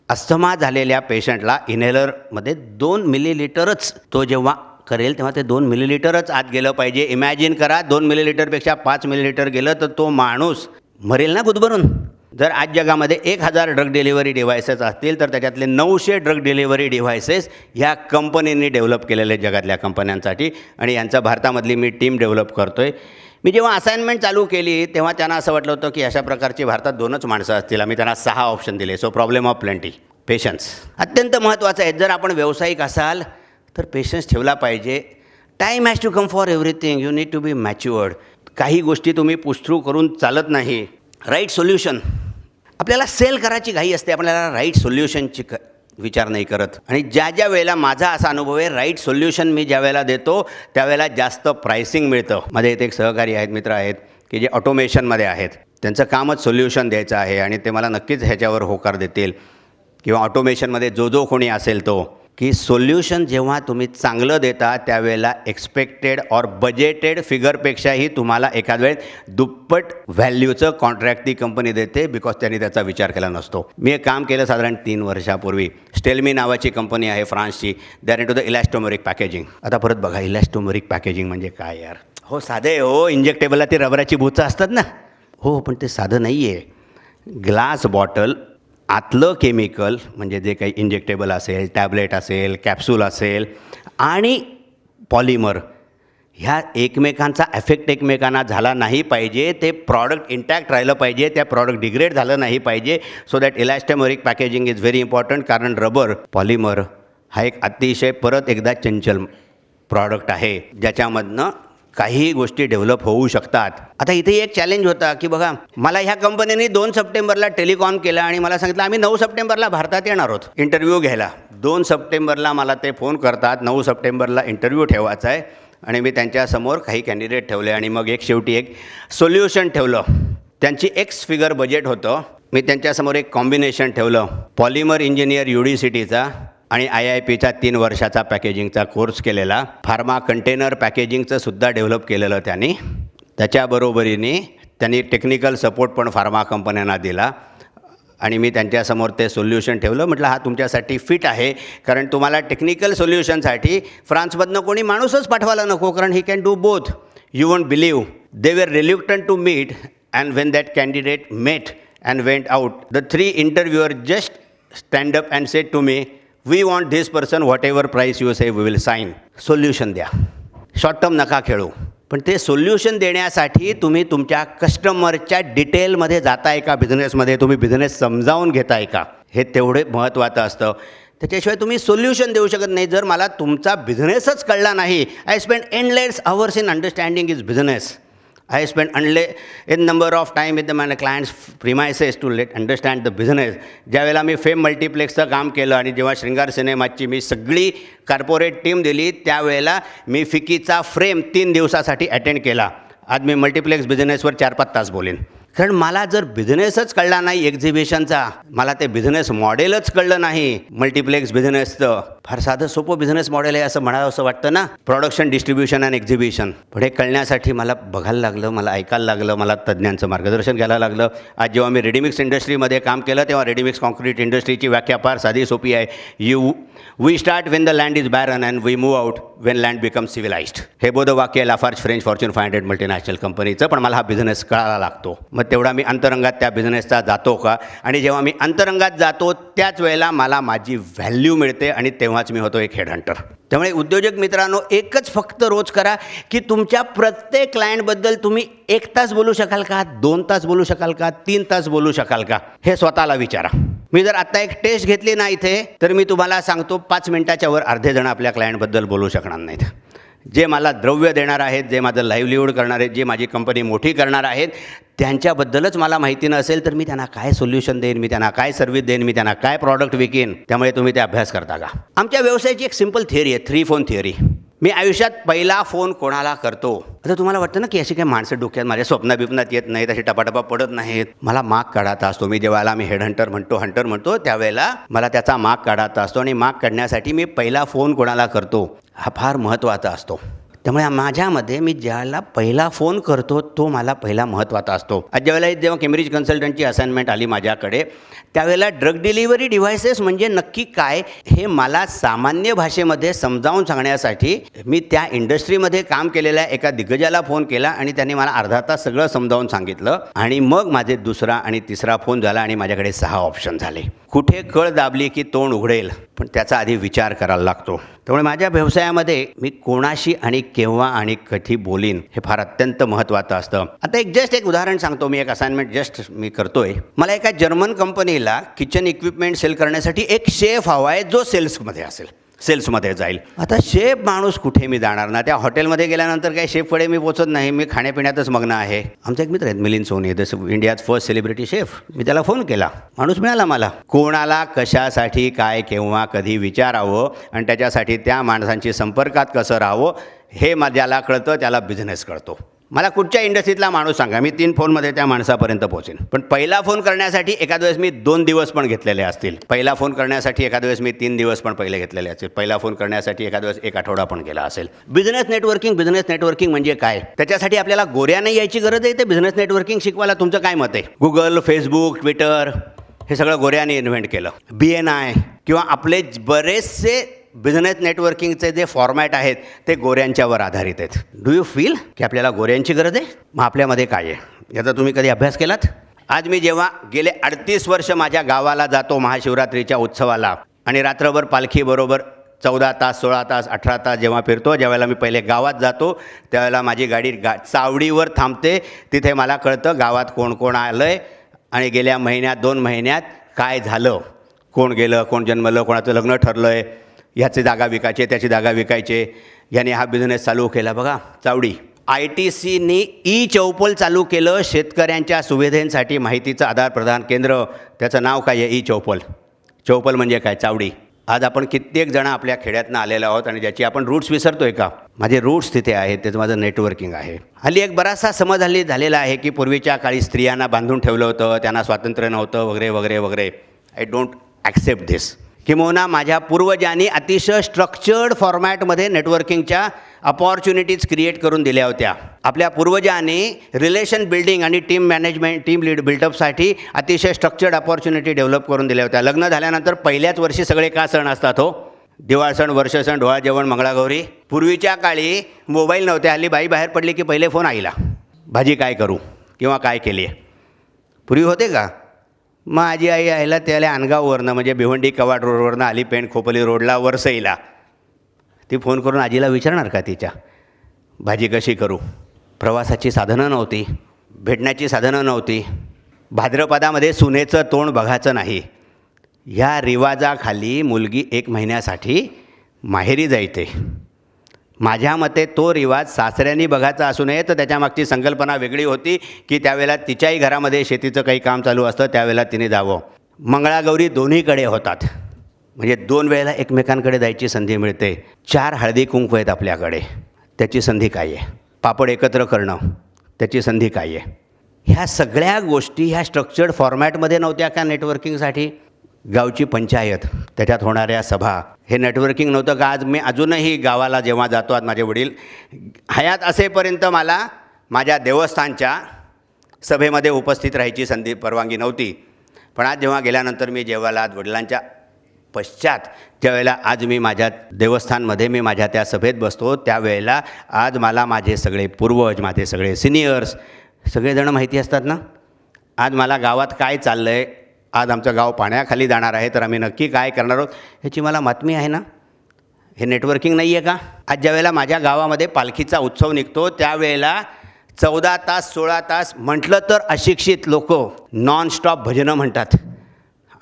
अस्थमा झालेल्या पेशंटला इनहेलरमध्ये 2 मिलीलिटरच तो जेव्हा करेल तेव्हा ते 2 मिलीलिटरच आत गेलं पाहिजे. इमॅजिन करा, 2 मिलीलिटरपेक्षा 5 मिलीलिटर गेलं तर तो माणूस मरेल ना गुदमरून. जर आज जगामध्ये 1000 ड्रग डिलिव्हरी डिव्हायसेस असतील तर त्याच्यातले 900 ड्रग डिलिव्हरी डिव्हायसेस ह्या कंपनींनी डेव्हलप केलेले जगातल्या कंपन्यांसाठी, आणि यांचा भारतामधली मी टीम डेव्हलप करतो आहे. मी जेव्हा असाइनमेंट चालू केली तेव्हा त्यांना असं वाटलं होतं की अशा प्रकारची भारतात 2च माणसं असतील. आम्ही त्यांना 6 ऑप्शन दिले. So problem of plenty. Patience अत्यंत महत्त्वाचं आहे. जर आपण व्यावसायिक असाल तर पेशन्स ठेवला पाहिजे. Time has to come for everything. You need to be matured. काही गोष्टी तुम्ही पुश थ्रू करून चालत नाही. Right solution. आपल्याला सेल करायची घाई असते, आपल्याला राईट सोल्युशनची विचार नाही करत. आणि ज्या वेळेला माझा असा अनुभव आहे, राईट सोल्युशन मी ज्या वेळेला देतो त्यावेळेला जास्त प्राइसिंग मिळतं. माझे इथे एक सहकारी आहेत, मित्र आहेत की जे ऑटोमेशनमध्ये आहेत. त्यांचं कामच सोल्युशन द्यायचं आहे आणि ते मला नक्कीच ह्याच्यावर होकार देतील. किंवा ऑटोमेशनमध्ये जो कोणी असेल तो, की सोल्युशन जेव्हा तुम्ही चांगलं देता त्यावेळेला एक्सपेक्टेड और बजेटेड फिगरपेक्षाही तुम्हाला एखाद वेळेस दुप्पट व्हॅल्यूचं कॉन्ट्रॅक्ट ती कंपनी देते, बिकॉज त्यांनी त्याचा विचार केला नसतो. मी एक काम केलं साधारण 3 वर्षापूर्वी. स्टेल्मी नावाची कंपनी आहे फ्रान्सची. They are into the elastomeric packaging. आता परत बघा, इलॅस्टोमेरिक पॅकेजिंग म्हणजे काय यार? हो साधे हो, इंजेक्टेबलला ती रबराची बुचं असतात ना. हो, पण ते साधं नाही आहे. ग्लास बॉटल, आतलं केमिकल म्हणजे जे काही इंजेक्टेबल असेल, टॅबलेट असेल, कॅप्सूल असेल आणि पॉलिमर, ह्या एकमेकांचा एफेक्ट एकमेकांना झाला नाही पाहिजे. ते प्रॉडक्ट इंटॅक्ट राहिलं पाहिजे. त्या प्रॉडक्ट डिग्रेड झालं नाही पाहिजे. So that elastomeric packaging is very important. कारण रबर, पॉलिमर हा एक अतिशय परत एकदा चंचल प्रॉडक्ट आहे, ज्याच्यामधनं काही गोष्टी डेव्हलप होऊ शकतात. आता इथे एक चॅलेंज होता की बघा, मला ह्या कंपनीने 2 सप्टेंबरला टेलिकॉम केलं आणि मला सांगितलं आम्ही 9 सप्टेंबरला भारतात येणार आहोत इंटरव्ह्यू घ्यायला. 2 सप्टेंबरला मला ते फोन करतात, 9 सप्टेंबरला इंटरव्ह्यू ठेवायचा आहे. आणि मी त्यांच्यासमोर काही कॅन्डिडेट ठेवले आणि मग शेवटी एक सोल्युशन ठेवलं. त्यांची एक्स फिगर बजेट होतं. मी त्यांच्यासमोर एक कॉम्बिनेशन ठेवलं, पॉलिमर इंजिनियर UDCTचा आणि IIPचा 3 वर्षाचा पॅकेजिंगचा कोर्स केलेला. फार्मा कंटेनर पॅकेजिंगचं सुद्धा डेव्हलप केलेलं त्यांनी. त्याच्याबरोबरीने त्यांनी टेक्निकल सपोर्ट पण फार्मा कंपन्यांना दिला. आणि मी त्यांच्यासमोर ते सोल्युशन ठेवलं. म्हटलं हा तुमच्यासाठी फिट आहे, कारण तुम्हाला टेक्निकल सोल्युशनसाठी फ्रान्समधनं कोणी माणूसच पाठवायला नको, कारण he can do both. You won't believe, they were reluctant to meet, and when that candidate met and went out, the 3 interviewer just stand up and said to me, we want this person, whatever price you say we will sign. Solution द्या, शॉर्ट टर्म नका खेळू. पण ते सोल्युशन देण्यासाठी तुम्ही तुमच्या कस्टमरच्या डिटेलमध्ये जाताय का, बिझनेसमध्ये तुम्ही बिझनेस समजावून घेताय का, हे तेवढे महत्त्वाचं असतं. त्याच्याशिवाय तुम्ही सोल्युशन देऊ शकत नाही. जर मला तुमचा बिझनेसच कळला नाही, I spend endless hours in understanding is business. I spent in number of time with my clients' premises to understand the business. ज्यावेळेला मी फेम मल्टिप्लेक्सचं काम केलं आणि जेव्हा श्रृंगार सिनेमाची मी सगळी कॉर्पोरेट टीम दिली, त्यावेळेला मी फिकीचा फ्रेम 3 दिवसासाठी अटेंड केला. आज मी मल्टिप्लेक्स बिझनेसवर 4-5 तास बोलेन. कारण मला जर बिझनेसच कळला नाही एक्झिबिशनचा, मला ते बिझनेस मॉडेलच कळलं नाही मल्टिप्लेक्स बिझनेसचं. फार साधं सोपं बिझनेस मॉडेल आहे असं म्हणावं असं वाटतं ना, प्रोडक्शन, डिस्ट्रीब्युशन अँड एक्झिबिशन. पण हे कळण्यासाठी मला बघायला लागलं, मला ऐकायला लागलं, मला तज्ज्ञांचं मार्गदर्शन घ्यायला लागलं. आज जेव्हा मी रेडीमिक्स इंडस्ट्रीमध्ये काम केलं, तेव्हा रेडीमिक्स कॉन्क्रीट इंडस्ट्रीची व्याख्या फार साधी सोपी आहे. We start when the land is barren and we move out when land become civilised. हे बोधवाक्य लाफार्ज फ्रेंच फॉर्च्यून 500 मल्टीनॅशनल कंपनीचं. पण मला हा बिझनेस कळायला लागतो. मग तेवढा मी अंतरंगात त्या बिझनेसचा जातो का, आणि जेव्हा मी अंतरंगात जातो त्याच वेळेला मला माझी व्हॅल्यू मिळते, आणि तेव्हाच मी होतो एक हेडहंटर. त्यामुळे उद्योजक मित्रांनो, एकच फक्त रोज करा की तुमच्या प्रत्येक क्लायंटबद्दल तुम्ही 1 तास बोलू शकाल का, 2 तास बोलू शकाल का, 3 तास बोलू शकाल का, हे स्वतःला विचारा. मी जर आत्ता एक टेस्ट घेतली ना इथे, तर मी तुम्हाला सांगतो 5 मिनिटाच्या वर अर्धे जण आपल्या क्लायंटबद्दल बोलू शकणार नाहीत. जे मला द्रव्य देणार आहेत, जे माझं लाईव्हलीहूड करणार आहेत, जे माझी कंपनी मोठी करणार आहेत, त्यांच्याबद्दलच मला माहिती नसेल तर मी त्यांना काय सोल्युशन देईन, मी त्यांना काय सर्व्हिस देईन, मी त्यांना काय प्रॉडक्ट विकेन. त्यामुळे तुम्ही ते अभ्यास करता का? आमच्या व्यवसायाची एक सिंपल थिअरी आहे, 3 फोन थिअरी. मी आयुष्यात पहिला फोन कोणाला करतो. आता तुम्हाला वाटतं ना की अशी काही माणसं डोक्यात माझ्या स्वप्नाबिप्नात येत नाहीत, अशी टपाटपा पडत नाहीत. मला माग काढायचा असतो. मी जेव्हा मी हेडहंटर म्हणतो त्यावेळेला मला त्याचा माग काढायचा असतो, आणि माग काढण्यासाठी मी पहिला फोन कोणाला करतो हा फार महत्त्वाचा असतो. त्यामुळे माझ्यामध्ये मी ज्याला पहिला फोन करतो तो मला पहिला महत्त्वाचा असतो. आज जेव्हा केम्ब्रिज कन्सल्टंटची असाइनमेंट आली माझ्याकडे, त्यावेळेला ड्रग डिलिव्हरी डिव्हायसेस म्हणजे नक्की काय हे मला सामान्य भाषेमध्ये समजावून सांगण्यासाठी मी त्या इंडस्ट्रीमध्ये काम केलेल्या एका दिग्गजाला फोन केला, आणि त्यांनी मला अर्धा तास सगळं समजावून सांगितलं. आणि मग माझे दुसरा आणि तिसरा फोन झाला, आणि माझ्याकडे 6 ऑप्शन झाले. कुठे कळ दाबली की तोंड उघडेल, पण त्याचा आधी विचार करायला लागतो. त्यामुळे माझ्या व्यवसायामध्ये मी कोणाशी आणि केव्हा आणि कधी बोलीन हे फार अत्यंत महत्त्वाचं असतं. आता एक उदाहरण सांगतो. मी एक असाइनमेंट मी करतोय. मला एका जर्मन कंपनीला किचन इक्विपमेंट सेल करण्यासाठी एक शेफ हवा आहे जो सेल्समध्ये जाईल. आता शेफ माणूस कुठे मी जाणार ना, त्या हॉटेलमध्ये गेल्यानंतर काही शेफकडे मी पोचत नाही, मी खाण्यापिण्यातच मग्न आहे. आमचा एक मित्र आहेत Milind Soni, the India's first celebrity chef. मी त्याला फोन केला, माणूस मिळाला मला. कोणाला कशासाठी काय केव्हा कधी विचारावं, आणि त्याच्यासाठी त्या माणसांची संपर्कात कसं राहावं हे ज्याला कळतं त्याला बिझनेस कळतो. मला कुठच्या इंडस्ट्रीतला माणूस सांगा, मी 3 फोनमध्ये त्या माणसापर्यंत पोहोचेन. पण पहिला फोन करण्यासाठी एखाद्या वेळेस मी 2 दिवस पण घेतलेले असतील. पहिला फोन करण्यासाठी एखाद्या वेळेस मी 3 दिवस पण पहिले घेतलेले असतील. पहिला फोन करण्यासाठी एखाद्या वेळेस 1 आठवडा पण गेला असेल. बिझनेस नेटवर्किंग म्हणजे काय? त्याच्यासाठी आपल्याला गोऱ्यानं यायची गरज आहे. ते बिझनेस नेटवर्किंग शिकवायला तुमचं काय मत आहे? गुगल, फेसबुक, ट्विटर हे सगळं गोऱ्याने इन्व्हेंट केलं. BNI किंवा आपले बरेचसे बिझनेस नेटवर्किंगचे जे फॉर्मॅट आहेत ते गोऱ्यांच्यावर आधारित आहेत. डू यू फील की आपल्याला गोऱ्यांची गरज आहे? मग आपल्यामध्ये काय आहे याचा तुम्ही कधी अभ्यास केलात? आज मी जेव्हा गेले 38 वर्ष माझ्या गावाला जातो महाशिवरात्रीच्या उत्सवाला, आणि रात्रभर पालखीबरोबर 14 तास, 16 तास, 18 तास जेव्हा फिरतो, ज्यावेळेला मी पहिले गावात जातो त्यावेळेला माझी गाडी चावडीवर थांबते. तिथे मला कळतं गावात कोण कोण आलं आहे, आणि गेल्या महिन्यात 2 महिन्यात काय झालं, कोण गेलं, कोण जन्मलं, कोणाचं लग्न ठरलं आहे, ह्याची जागा विकायचे, त्याची जागा विकायचे, याने हा बिझनेस चालू केला. बघा चावडी. ITCनी ई-चौपल चालू केलं, शेतकऱ्यांच्या सुविधेसाठी माहितीचं आधार प्रदान केंद्र. त्याचं नाव काय आहे? ई-चौपल. चौपल म्हणजे काय? चावडी. आज आपण कित्येक जण आपल्या खेड्यातनं आलेलो आहोत, आणि ज्याची आपण रूट्स विसरतोय का? माझे रूट्स तिथे आहेत, त्याचं माझं नेटवर्किंग आहे. हल्ली एक बराचसा समज झालेला आहे की पूर्वीच्या काळी स्त्रियांना बांधून ठेवलं होतं, त्यांना स्वातंत्र्य नव्हतं, वगैरे वगैरे वगैरे. I don't accept this. किंबहुना माझ्या पूर्वजांनी अतिशय स्ट्रक्चर्ड फॉर्मॅटमध्ये नेटवर्किंगच्या अपॉर्च्युनिटीज क्रिएट करून दिल्या होत्या. आपल्या पूर्वजांनी रिलेशन बिल्डिंग आणि टीम मॅनेजमेंट टीम बिल्डअपसाठी अतिशय स्ट्रक्चर्ड अपॉर्च्युनिटी डेव्हलप करून दिल्या होत्या. लग्न झाल्यानंतर पहिल्याच वर्षी सगळे का सण असतात हो? दिवाळ सण, वर्ष सण, डोहाळ जेवण, मंगळागौरी. पूर्वीच्या काळी मोबाईल नव्हते. हल्ली बाई बाहेर पडली की पहिले फोन आईला, भाजी काय करू किंवा काय केली आहे. पूर्वी होते का? मग आजी आई यायला त्याला अनगाववरनं म्हणजे भिवंडी कवाड रोडवरनं आली पेंट खोपोली रोडला वरसईला. ती फोन करून आजीला विचारणार का तिच्या भाजी कशी करू? प्रवासाची साधनं नव्हती, भेटण्याची साधनं नव्हती. भाद्रपदामध्ये सुनेचं तोंड बघायचं नाही ह्या रिवाजाखाली मुलगी 1 महिन्यासाठी माहेरी जायते. माझ्या मते तो रिवाज सासऱ्यांनी बघायचा असू नये, तर त्याच्यामागची संकल्पना वेगळी होती की त्यावेळेला तिच्याही घरामध्ये शेतीचं काही काम चालू असतं, त्यावेळेला तिने जावं. मंगळागौरी दोन्हीकडे होतात, म्हणजे 2 वेळेला एकमेकांकडे जायची संधी मिळते. 4 हळदी कुंकू आहेत आपल्याकडे, त्याची संधी काय आहे? पापड एकत्र करणं, त्याची संधी काय आहे? ह्या सगळ्या गोष्टी ह्या स्ट्रक्चर्ड फॉर्मॅटमध्ये नव्हत्या का नेटवर्किंगसाठी? गावची पंचायत, त्याच्यात होणाऱ्या सभा, हे नेटवर्किंग नव्हतं का? आज मी अजूनही गावाला जेव्हा जातो, आज माझे वडील हयात असेपर्यंत मला माझ्या देवस्थानच्या सभेमध्ये उपस्थित राहायची संधी परवानगी नव्हती. पण आज जेव्हा गेल्यानंतर मी जेव्हा आज वडिलांच्या पश्चात त्यावेळेला आज मी माझ्या देवस्थानमध्ये मी माझ्या त्या सभेत बसतो, त्यावेळेला आज मला माझे सगळे पूर्वज, माझे सगळे सिनियर्स सगळेजणं माहिती असतात ना. आज मला गावात काय चाललं आहे, आज आमचं गाव पाण्याखाली जाणार आहे, तर आम्ही नक्की काय करणार आहोत ह्याची मला बातमी आहे ना. हे नेटवर्किंग नाही आहे का? आज ज्यावेळेला माझ्या गावामध्ये पालखीचा उत्सव निघतो त्यावेळेला 14 तास 16 तास म्हटलं तर अशिक्षित लोक नॉनस्टॉप भजनं म्हणतात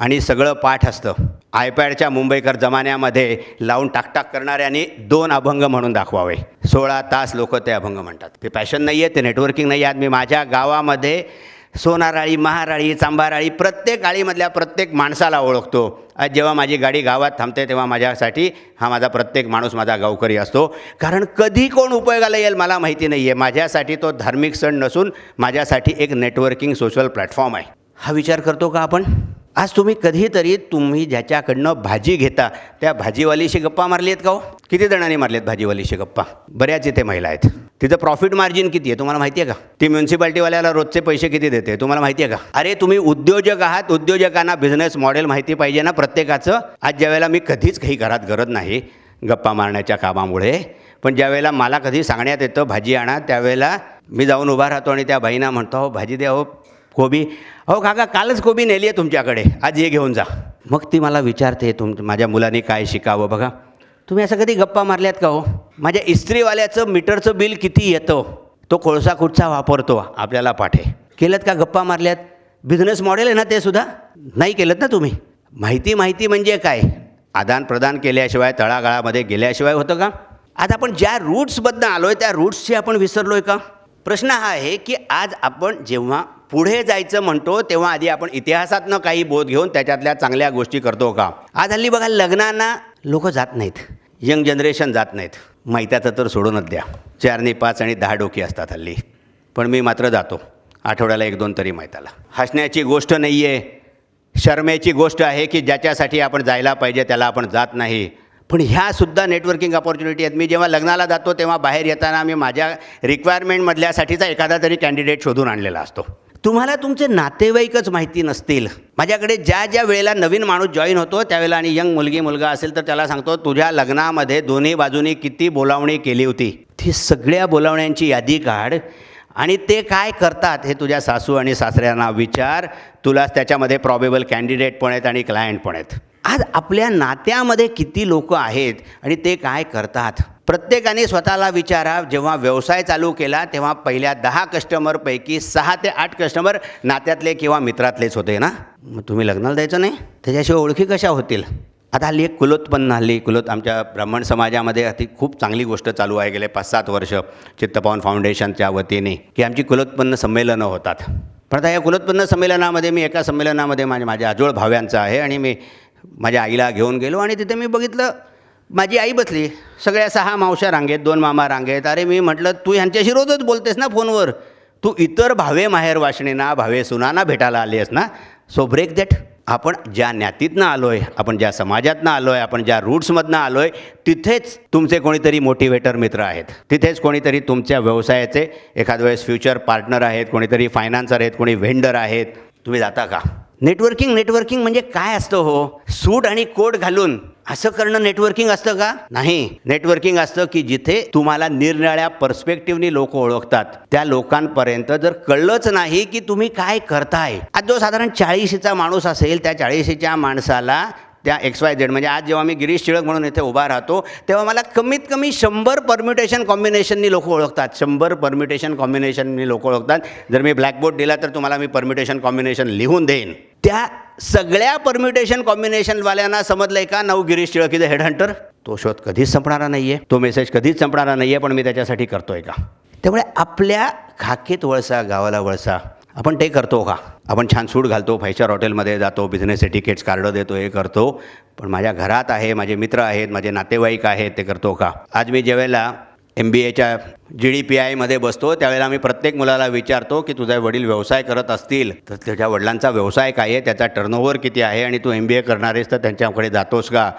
आणि सगळं पाठ असतं. आयपॅडच्या मुंबईकर जमान्यामध्ये लावून टाकटाक करणाऱ्यांनी 2 अभंग म्हणून दाखवावे. 16 तास लोक ते अभंग म्हणतात. ते पॅशन नाही आहे, ते नेटवर्किंग नाही आहे. आज मी माझ्या गावामध्ये सोनाराळी, महाराळी, चांबाराळी प्रत्येक आळीमधल्या प्रत्येक माणसाला ओळखतो. आज जेव्हा माझी गाडी गावात थांबते तेव्हा माझ्यासाठी हा माझा प्रत्येक माणूस माझा गावकरी असतो. कारण कधी कोण उपयोगाला येईल मला माहिती नाही आहे. माझ्यासाठी तो धार्मिक सण नसून माझ्यासाठी एक नेटवर्किंग सोशल प्लॅटफॉर्म आहे. हा विचार करतो का आपण? आज तुम्ही कधीतरी तुम्ही ज्याच्याकडनं भाजी घेता त्या भाजीवालीशी गप्पा मारली आहेत का हो? किती जणांनी मारली आहेत भाजीवालीशी गप्पा? बऱ्याच इथे महिला आहेत. तिचं प्रॉफिट मार्जिन किती आहे तुम्हाला माहिती आहे का? ती म्युन्सिपाल्टीवाल्याला रोजचे पैसे किती देते तुम्हाला माहिती आहे का? अरे तुम्ही उद्योजक आहात, उद्योजकांना बिझनेस मॉडेल माहिती पाहिजे ना प्रत्येकाचं. आज ज्यावेळेला मी कधीच काही घरात गरज नाही गप्पा मारण्याच्या कामामुळे, पण ज्यावेळेला मला कधी सांगण्यात येतं भाजी आणा, त्यावेळेला मी जाऊन उभा राहतो आणि त्या बाईंना म्हणतो हो भाजी द्या, हो कोबी, हो काका कालच कोबी नेली आहे तुमच्याकडे, आज हे घेऊन जा. मग ती मला विचारते माझ्या मुलांनी काय शिकावं. बघा तुम्ही असं कधी गप्पा मारल्यात का हो? माझ्या इस्त्रीवाल्याचं मीटरचं बिल किती येतं, तो कोळसा कुठचा वापरतो आपल्याला पाठे केलं का? गप्पा मारल्यात? बिझनेस मॉडेल आहे ना ते सुद्धा नाही केलं ना तुम्ही. माहिती म्हणजे काय? आदान प्रदान केल्याशिवाय तळागाळामध्ये गेल्याशिवाय होतं का? आज आपण ज्या रूट्सबद्दल आलो आहे त्या रूट्सची आपण विसरलो आहे का? प्रश्न हा आहे की आज आपण जेव्हा पुढे जायचं म्हणतो तेव्हा आधी आपण इतिहासातनं काही बोध घेऊन त्याच्यातल्या चांगल्या गोष्टी करतो का? आज हल्ली बघा लग्नांना लोक जात नाहीत, यंग जनरेशन जात नाहीत. मैत्याचं तर सोडूनच द्या, 4 आणि 5 आणि 10 डोकी असतात हल्ली. पण मी मात्र जातो आठवड्याला 1-2 तरी मैताला. हसण्याची गोष्ट नाही आहे, शर्मेची गोष्ट आहे की ज्याच्यासाठी आपण जायला पाहिजे त्याला आपण जात नाही. पण ह्यासुद्धा नेटवर्किंग अपॉर्च्युनिटी आहेत. मी जेव्हा लग्नाला जातो तेव्हा बाहेर येताना मी माझ्या रिक्वायरमेंटमधल्यासाठीचा एखादा तरी कॅन्डिडेट शोधून आणलेला असतो. तुम्हाला तुमचे नातेवाईकच माहिती नसतील. माझ्याकडे ज्या वेळेला नवीन माणूस जॉईन होतो त्यावेळेला आणि यंग मुलगी मुलगा असेल तर त्याला सांगतो तुझ्या लग्नामध्ये दोन्ही बाजूनी किती बोलावणी केली होती, ती सगळ्या बोलावण्यांची यादी काढ आणि ते काय करतात हे तुझ्या सासू आणि सासऱ्यांना विचार. तुला त्याच्यामध्ये प्रॉबेबल कॅन्डिडेट पण आहेत आणि क्लायंट पण आहेत. आज आपल्या नात्यामध्ये किती लोक आहेत आणि ते काय करतात? प्रत्येकाने स्वतःला विचारा. जेव्हा व्यवसाय चालू केला तेव्हा पहिल्या 10 कस्टमरपैकी 6 ते 8 कस्टमर नात्यातले किंवा मित्रातलेच होते ना. मग तुम्ही लग्नाला द्यायचं नाही, त्याच्याशिवाय ओळखी कशा होतील? आता हल्ली एक कुलोत्पन्न आमच्या ब्राह्मण समाजामध्ये अति खूप चांगली गोष्ट चालू आहे गेले 5-7 वर्ष चित्तपावन फाउंडेशनच्या वतीने की आमची कुलोत्पन्न संमेलनं होतात. पण आता या कुलोत्पन्न संमेलनामध्ये मी एका संमेलनामध्ये माझ्या आजोळ भाव्यांचं आहे आणि मी माझ्या आईला घेऊन गेलो आणि तिथे मी बघितलं माझी आई बसली, सगळ्या 6 मावश्या रांगेत, 2 मामा रांगेत. अरे मी म्हटलं तू ह्यांच्याशी रोजच बोलतेस ना फोनवर, तू इतर भावे माहेर वाशणींना भावे सुनांना भेटायला आली आहेस ना, सो ब्रेक दॅट. आपण ज्या ज्ञातीतनं आलो आहे, आपण ज्या समाजातनं आलो आहे, आपण ज्या रूट्समधनं आलो आहे, तिथेच तुमचे कोणीतरी मोटिवेटर मित्र आहेत, तिथेच कोणीतरी तुमच्या व्यवसायाचे एखाद वेळेस फ्युचर पार्टनर आहेत, कोणीतरी फायनान्सर आहेत, कोणी व्हेंडर आहेत. तुम्ही जाता का? नेटवर्किंग म्हणजे काय असतं हो? सूट आणि कोट घालून असं करणं नेटवर्किंग असतं का? नाही. नेटवर्किंग असतं की जिथे तुम्हाला निरनिराळ्या पर्स्पेक्टिव्हनी लोक ओळखतात. त्या लोकांपर्यंत जर कळलंच नाही की तुम्ही काय करताय, आज जो साधारण 40चा माणूस असेल, त्या 40च्या माणसाला त्या XYZ म्हणजे आज जेव्हा मी गिरीश टिळक म्हणून इथे उभा राहतो तेव्हा मला कमीत कमी 100 परम्युटेशन कॉम्बिनेशननी लोक ओळखतात. 100 परम्युटेशन कॉम्बिनेशननी लोक ओळखतात. जर मी ब्लॅकबोर्ड दिला तर तुम्हाला मी परम्युटेशन कॉम्बिनेशन लिहून देईन. त्या सगळ्या परम्युटेशन कॉम्बिनेशनवाल्यांना समजलं आहे का now Girish Tilak is a head Hunter? तो शोध कधीच संपणारा नाही आहे, तो मेसेज कधीच संपणारा नाही आहे, पण मी त्याच्यासाठी करतोय का? त्यामुळे आपल्या खाकेत वळसा गावाला वळसा आपण ते करतो का? आपण छान सूट घालतो, 5 हॉटेलमध्ये जातो, बिझनेस एटिकेट्स कार्ड देतो, हे करतो, पण माझ्या घरात आहे, माझे मित्र आहेत, माझे नातेवाईक आहेत, ते करतो का? आज मी ज्यावेळेला MBAच्या GDPIमध्ये बसतो त्यावेळेला मी प्रत्येक मुलाला विचारतो की तुझे वडील व्यवसाय करत असतील तर त्याच्या वडिलांचा व्यवसाय काय आहे, त्याचा टर्नओव्हर किती आहे, आणि तू MBA करणार आहेस तर त्यांच्याकडे जातोस का?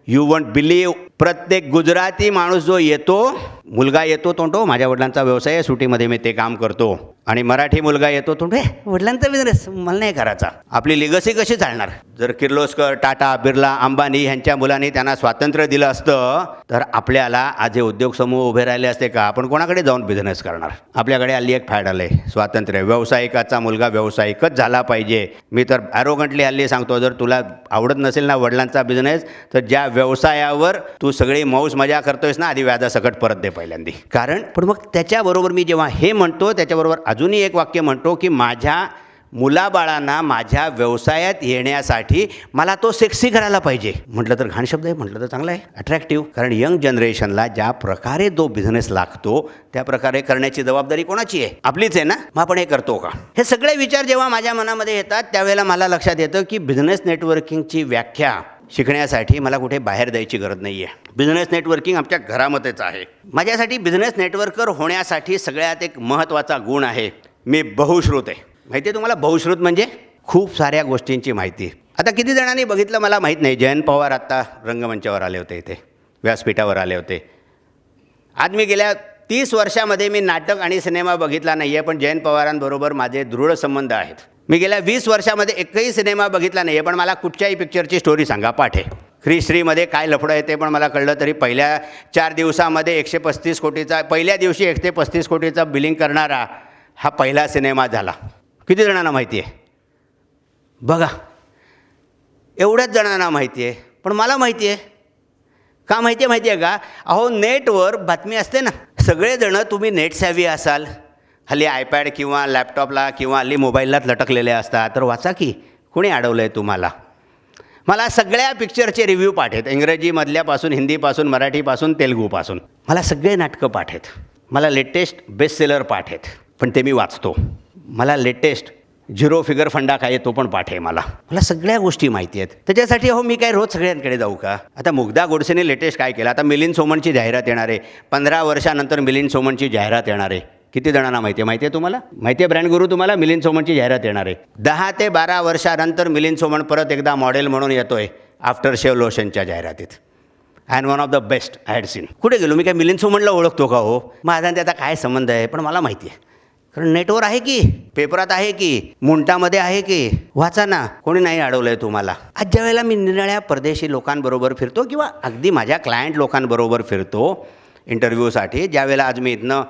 यू वॉन्ट बिलीव, प्रत्येक गुजराती माणूस जो येतो, मुलगा येतो तो म्हणतो माझ्या वडिलांचा व्यवसाय आहे, सुट्टीमध्ये मी ते काम करतो. आणि मराठी मुलगा येतो तो म्हणतो वडिलांचा बिझनेस मला नाही करायचा. आपली लिगसी कशी चालणार? जर किर्लोस्कर, टाटा, बिर्ला, अंबानी ह्यांच्या मुलांनी त्यांना स्वातंत्र्य दिलं असतं तर आपल्याला आज हे उद्योग समूह उभे राहिले असते का? आपण कोणाकडे जाऊन बिझनेस करणार? आपल्याकडे हल्ली एक फॅड आलं आहे, स्वातंत्र्य. व्यावसायिकाचा मुलगा व्यावसायिकच झाला पाहिजे. मी तर ॲरोगंटली हल्ली सांगतो, जर तुला आवडत नसेल ना वडिलांचा बिझनेस, तर ज्या व्यवसायावर तू सगळी मौज मजा करतोयस ना, आधी व्याजासकट परत दे पहिल्यांदी. कारण पण मग त्याच्याबरोबर मी जेव्हा हे म्हणतो त्याच्याबरोबर अजूनही एक वाक्य म्हणतो की माझ्या मुलाबाळांना माझ्या व्यवसायात येण्यासाठी मला तो सेक्सी करायला पाहिजे. म्हटलं तर घाण शब्द आहे, म्हटलं तर चांगला आहे, अट्रॅक्टिव्ह. कारण यंग जनरेशनला ज्या प्रकारे जो बिझनेस लागतो त्या प्रकारे करण्याची जबाबदारी कोणाची आहे? आपलीच आहे ना. मग आपण हे करतो का? हे सगळे विचार जेव्हा माझ्या मनामध्ये येतात त्यावेळेला मला लक्षात येतं की बिझनेस नेटवर्किंगची व्याख्या शिकण्यासाठी मला कुठे बाहेर द्यायची गरज नाही आहे. बिझनेस नेटवर्किंग आमच्या घरामध्येच आहे. माझ्यासाठी बिझनेस नेटवर्कर होण्यासाठी सगळ्यात एक महत्त्वाचा गुण आहे, मी बहुश्रुत आहे. माहिती आहे तुम्हाला बहुश्रुत म्हणजे? खूप साऱ्या गोष्टींची माहिती. आता किती जणांनी बघितलं मला माहीत नाही, जयंत पवार आत्ता रंगमंचावर आले होते, इथे व्यासपीठावर आले होते. आज मी गेल्या 30 वर्षामध्ये मी नाटक आणि सिनेमा बघितला नाही आहे, पण जयंत पवारांबरोबर माझे दृढ संबंध आहेत. मी गेल्या 20 वर्षामध्ये एकही सिनेमा बघितला नाही आहे, पण मला कुठच्याही पिक्चरची स्टोरी सांगा, पाठ आहे. श्रीमध्ये काय लफडं आहे ते पण मला कळलं. तरी पहिल्या 4 दिवसामध्ये 135 कोटीचा, पहिल्या दिवशी 135 कोटीचा बिलिंग करणारा हा पहिला सिनेमा झाला. किती जणांना माहिती आहे? बघा, एवढ्याच जणांना माहिती आहे, पण मला माहिती आहे. का माहिती आहे का? अहो, नेटवर बातमी असते ना, सगळेजणं तुम्ही नेट सॅव्ही असाल, हल्ली आयपॅड किंवा लॅपटॉपला किंवा हल्ली मोबाईललाच लटकलेले असतात, तर वाचा की कोणी अडवलं आहे तुम्हाला. मला सगळ्या पिक्चरचे रिव्ह्यू पाठ आहेत, इंग्रजीमधल्यापासून, हिंदीपासून, मराठीपासून, तेलुगूपासून. मला सगळे नाटकं पाठ आहेत. मला लेटेस्ट बेस्ट सेलर पाठ आहेत, पण ते मी वाचतो. मला लेटेस्ट झिरो फिगर फंडा काय तो पण पाठ आहे. मला सगळ्या गोष्टी माहिती आहेत. त्याच्यासाठी मी काय रोज सगळ्यांकडे जाऊ का? आता मुग्धा गोडसेने लेटेस्ट काय केलं? आता मिलिंद सोमणची जाहिरात येणार आहे. 15 वर्षानंतर मिलिंद सोमणची जाहिरात येणार आहे. किती जणांना माहिती आहे? माहिती आहे तुम्हाला? माहिती आहे ब्रँड गुरु तुम्हाला? मिलिंद सोमणची जाहिरात येणार आहे. 10 ते 12 वर्षानंतर मिलिंद सोमण परत एकदा मॉडेल म्हणून येतोय आफ्टर शेव लोशनच्या जाहिरातीत. And one of the best I had seen. कुठे गेलो मी? काय मिलिंद सोमणला ओळखतो का हो? माझा त्याचा काय संबंध आहे? पण मला माहिती आहे, कारण नेटवर आहे की, पेपरात आहे की, मुंटामध्ये आहे की, वाचा ना. कोणी नाही अडवलं आहे तुम्हाला. आज ज्या वेळेला मी निराळ्या परदेशी लोकांबरोबर फिरतो किंवा अगदी माझ्या क्लायंट लोकांबरोबर फिरतो इंटरव्ह्यूसाठी, ज्यावेळेला आज मी इथनं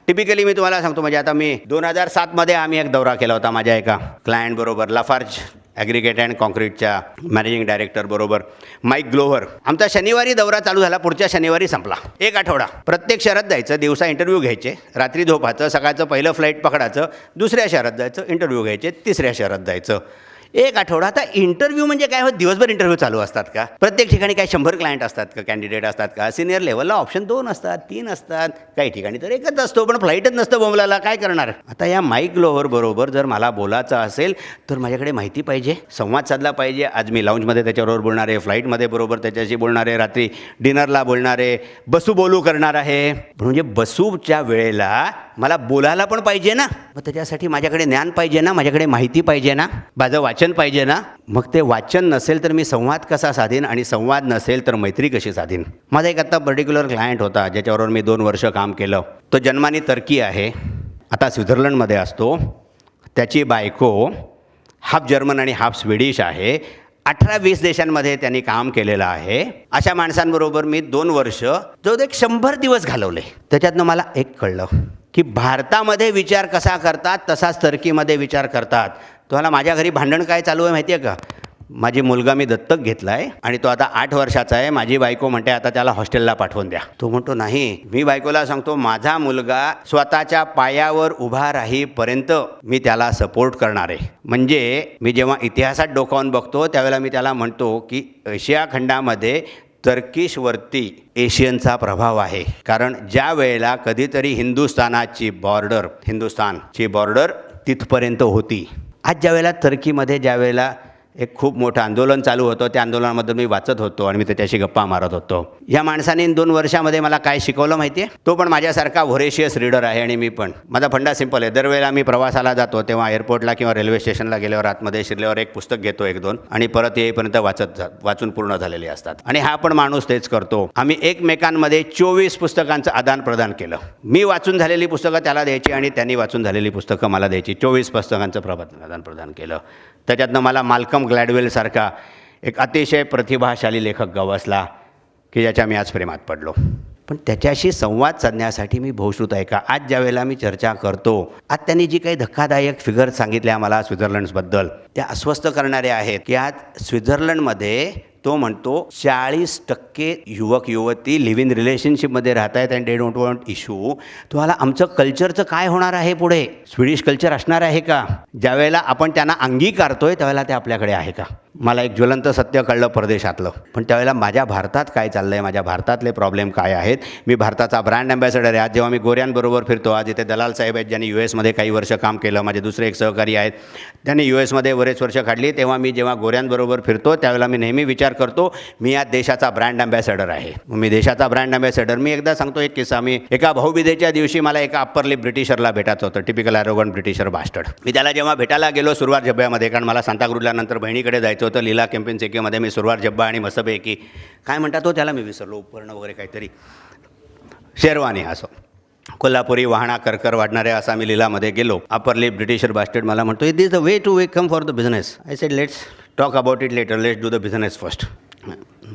टिपिकली मी तुम्हाला सांगतो, म्हणजे आता मी 2007मध्ये आम्ही एक दौरा केला होता माझ्या एका क्लायंटबरोबर, लाफार्ज ॲग्रिगेट अँड कॉन्क्रीटच्या मॅनेजिंग डायरेक्टरबरोबर, माईक ग्लोव्हर. आमचा शनिवारी दौरा चालू झाला, पुढच्या शनिवारी संपला. 1 आठवडा प्रत्येक शहरात जायचं, दिवसा इंटरव्ह्यू घ्यायचे, रात्री झोपायचं, सकाळचं पहिलं फ्लाईट पकडायचं, दुसऱ्या शहरात जायचं, इंटरव्ह्यू घ्यायचे, तिसऱ्या शहरात जायचं. 1 आठवडा. आता इंटरव्ह्यू म्हणजे काय? दिवसभर इंटरव्ह्यू चालू असतात का? प्रत्येक ठिकाणी काय 100 क्लायंट असतात का? कॅन्डिडेट असतात का? सिनियर लेवलला ऑप्शन 2 असतात, 3 असतात, काही ठिकाणी तर 1च असतो, पण फ्लाईटच नसतं बोंबलाला. काय करणार? आता या माईक ग्लोव्हर बरोबर जर मला बोलायचं असेल तर माझ्याकडे माहिती पाहिजे, संवाद साधला पाहिजे. आज मी लाऊंजमध्ये त्याच्याबरोबर बोलणार आहे, फ्लाईटमध्ये बरोबर त्याच्याशी बोलणार आहे, रात्री डिनरला बोलणार आहे, बसू बोलू करणार आहे. म्हणजे बसूच्या वेळेला मला बोलायला पण पाहिजे ना, मग त्याच्यासाठी माझ्याकडे ज्ञान पाहिजे ना, माझ्याकडे माहिती पाहिजे ना, माझं वाचन पाहिजे ना. मग ते वाचन नसेल तर मी संवाद कसा साधीन, आणि संवाद नसेल तर मैत्री कशी साधीन. माझा एक आता पर्टिक्युलर क्लायंट होता ज्याच्याबरोबर मी 2 वर्ष काम केलं. तो जन्माने टर्की आहे, आता स्वित्झर्लंडमध्ये असतो. त्याची बायको हाफ जर्मन आणि हाफ स्वीडिश आहे. 18-20 देशांमध्ये त्यांनी काम केलेलं आहे. अशा माणसांबरोबर मी 2 वर्ष जवळ एक 100 दिवस घालवले. त्याच्यातनं मला एक कळलं की भारतामध्ये विचार कसा करतात तसाच टर्कीमध्ये विचार करतात. तुम्हाला माझ्या घरी भांडण काय चालू आहे माहिती आहे का? माझी मुलगा मी दत्तक घेतला आहे आणि तो आता 8 वर्षाचा आहे. माझी बायको म्हणते आता त्याला हॉस्टेलला पाठवून द्या. तो म्हणतो नाही. मी बायकोला सांगतो माझा मुलगा स्वतःच्या पायावर उभा राहीपर्यंत मी त्याला सपोर्ट करणार आहे. म्हणजे मी जेव्हा इतिहासात डोकावून बघतो त्यावेळेला मी त्याला म्हणतो की एशिया खंडामध्ये टर्किशवरती एशियनचा प्रभाव आहे. कारण ज्या वेळेला कधीतरी हिंदुस्थानची बॉर्डर तिथपर्यंत होती. आज ज्या वेळेला टर्कीमध्ये ज्या वेळेला एक खूप मोठं आंदोलन चालू होतं, त्या आंदोलनाबद्दल मी वाचत होतो आणि मी त्याच्याशी गप्पा मारत होतो. या माणसाने 2 वर्षामध्ये मला काय शिकवलं माहिती आहे? तो पण माझ्यासारखा व्होरेशियस रीडर आहे आणि मी पण. माझा फंडा सिंपल आहे. दरवेळेला मी प्रवासाला जातो तेव्हा एअरपोर्टला किंवा रेल्वे स्टेशनला गेल्यावर आतमध्ये शिरल्यावर एक पुस्तक घेतो 1-2 आणि परत येईपर्यंत वाचून पूर्ण झालेली असतात. आणि हा पण माणूस तेच करतो. आम्ही एकमेकांमध्ये 24 पुस्तकांचं आदान प्रदान केलं. मी वाचून झालेली पुस्तकं त्याला द्यायची आणि त्यांनी वाचून झालेली पुस्तकं मला द्यायची. 24 पुस्तकांचं आदान प्रदान केलं. त्याच्यातनं मला माल्कम ग्लॅडवेलसारखा एक अतिशय प्रतिभाशाली लेखक गवसला की ज्याच्या मी आज प्रेमात पडलो. पण त्याच्याशी संवाद साधण्यासाठी मी बहुश्रुत आहे का? आज ज्या वेळेला मी चर्चा करतो, आज त्यांनी जी काही धक्कादायक फिगर सांगितल्या मला स्वित्झर्लंडबद्दल त्या अस्वस्थ करणाऱ्या आहेत की आज स्वित्झर्लंडमध्ये तो म्हणतो 40% युवक युवती लिव्ह इन रिलेशनशिपमध्ये राहत आहेत and they don't want issue. तुम्हाला आमचं कल्चरचं काय होणार आहे पुढे? स्वीडिश कल्चर असणार आहे का? ज्यावेळेला आपण त्यांना अंगीकारतोय त्यावेळेला ते आपल्याकडे आहे का? मला एक ज्वलंत सत्य कळलं परदेशातलं. पण त्यावेळेला माझ्या भारतात काय चाललं आहे, माझ्या भारतातले प्रॉब्लेम काय आहेत. मी भारताचा ब्रँड अँबॅसेडर आहे. आज जेव्हा मी गोऱ्यांबरोबर फिरतो, आज इथे दलाल साहेब आहेत ज्यांनी US काही वर्ष काम केलं. माझे दुसरे एक सहकारी आहेत त्यांनी US बरेच वर्ष काढली. तेव्हा मी जेव्हा गोऱ्यांबरोबर फिरतो त्यावेळेला मी नेहमी विचार करतो मी या देशाचा ब्रँड अँबॅसेडर आहे. मी देशाचा ब्रँड अँबॅसेडर. मी एकदा सांगतो एक किस्सा. मी एका भाऊबीजेच्या दिवशी मला एका अप्पर लिप ब्रिटिशरला भेटायचं होतं. Typical arrogant Britisher bastard. मी त्याला जेव्हा भेटायला गेलो सुरवार जब्ब्यामध्ये, कारण मला सांताक्रूजला नंतर बहिणीकडे जायचं होतं. लीला केम्पेन्सेकीमध्ये मी सुरवार जब्बा आणि मस्तपैकी काय म्हणतात तो त्याला मी विसरलो, उपकरण वगैरे काहीतरी, शेरवानी असो कोल्हापुरी वाहणा करकर वाढणाऱ्या असा मी लीलामध्ये गेलो. अप्पर लिप ब्रिटिशर बास्टर्ड मला म्हणतो it is the way to come for the business. I said let's talk about it later, let's do the business first.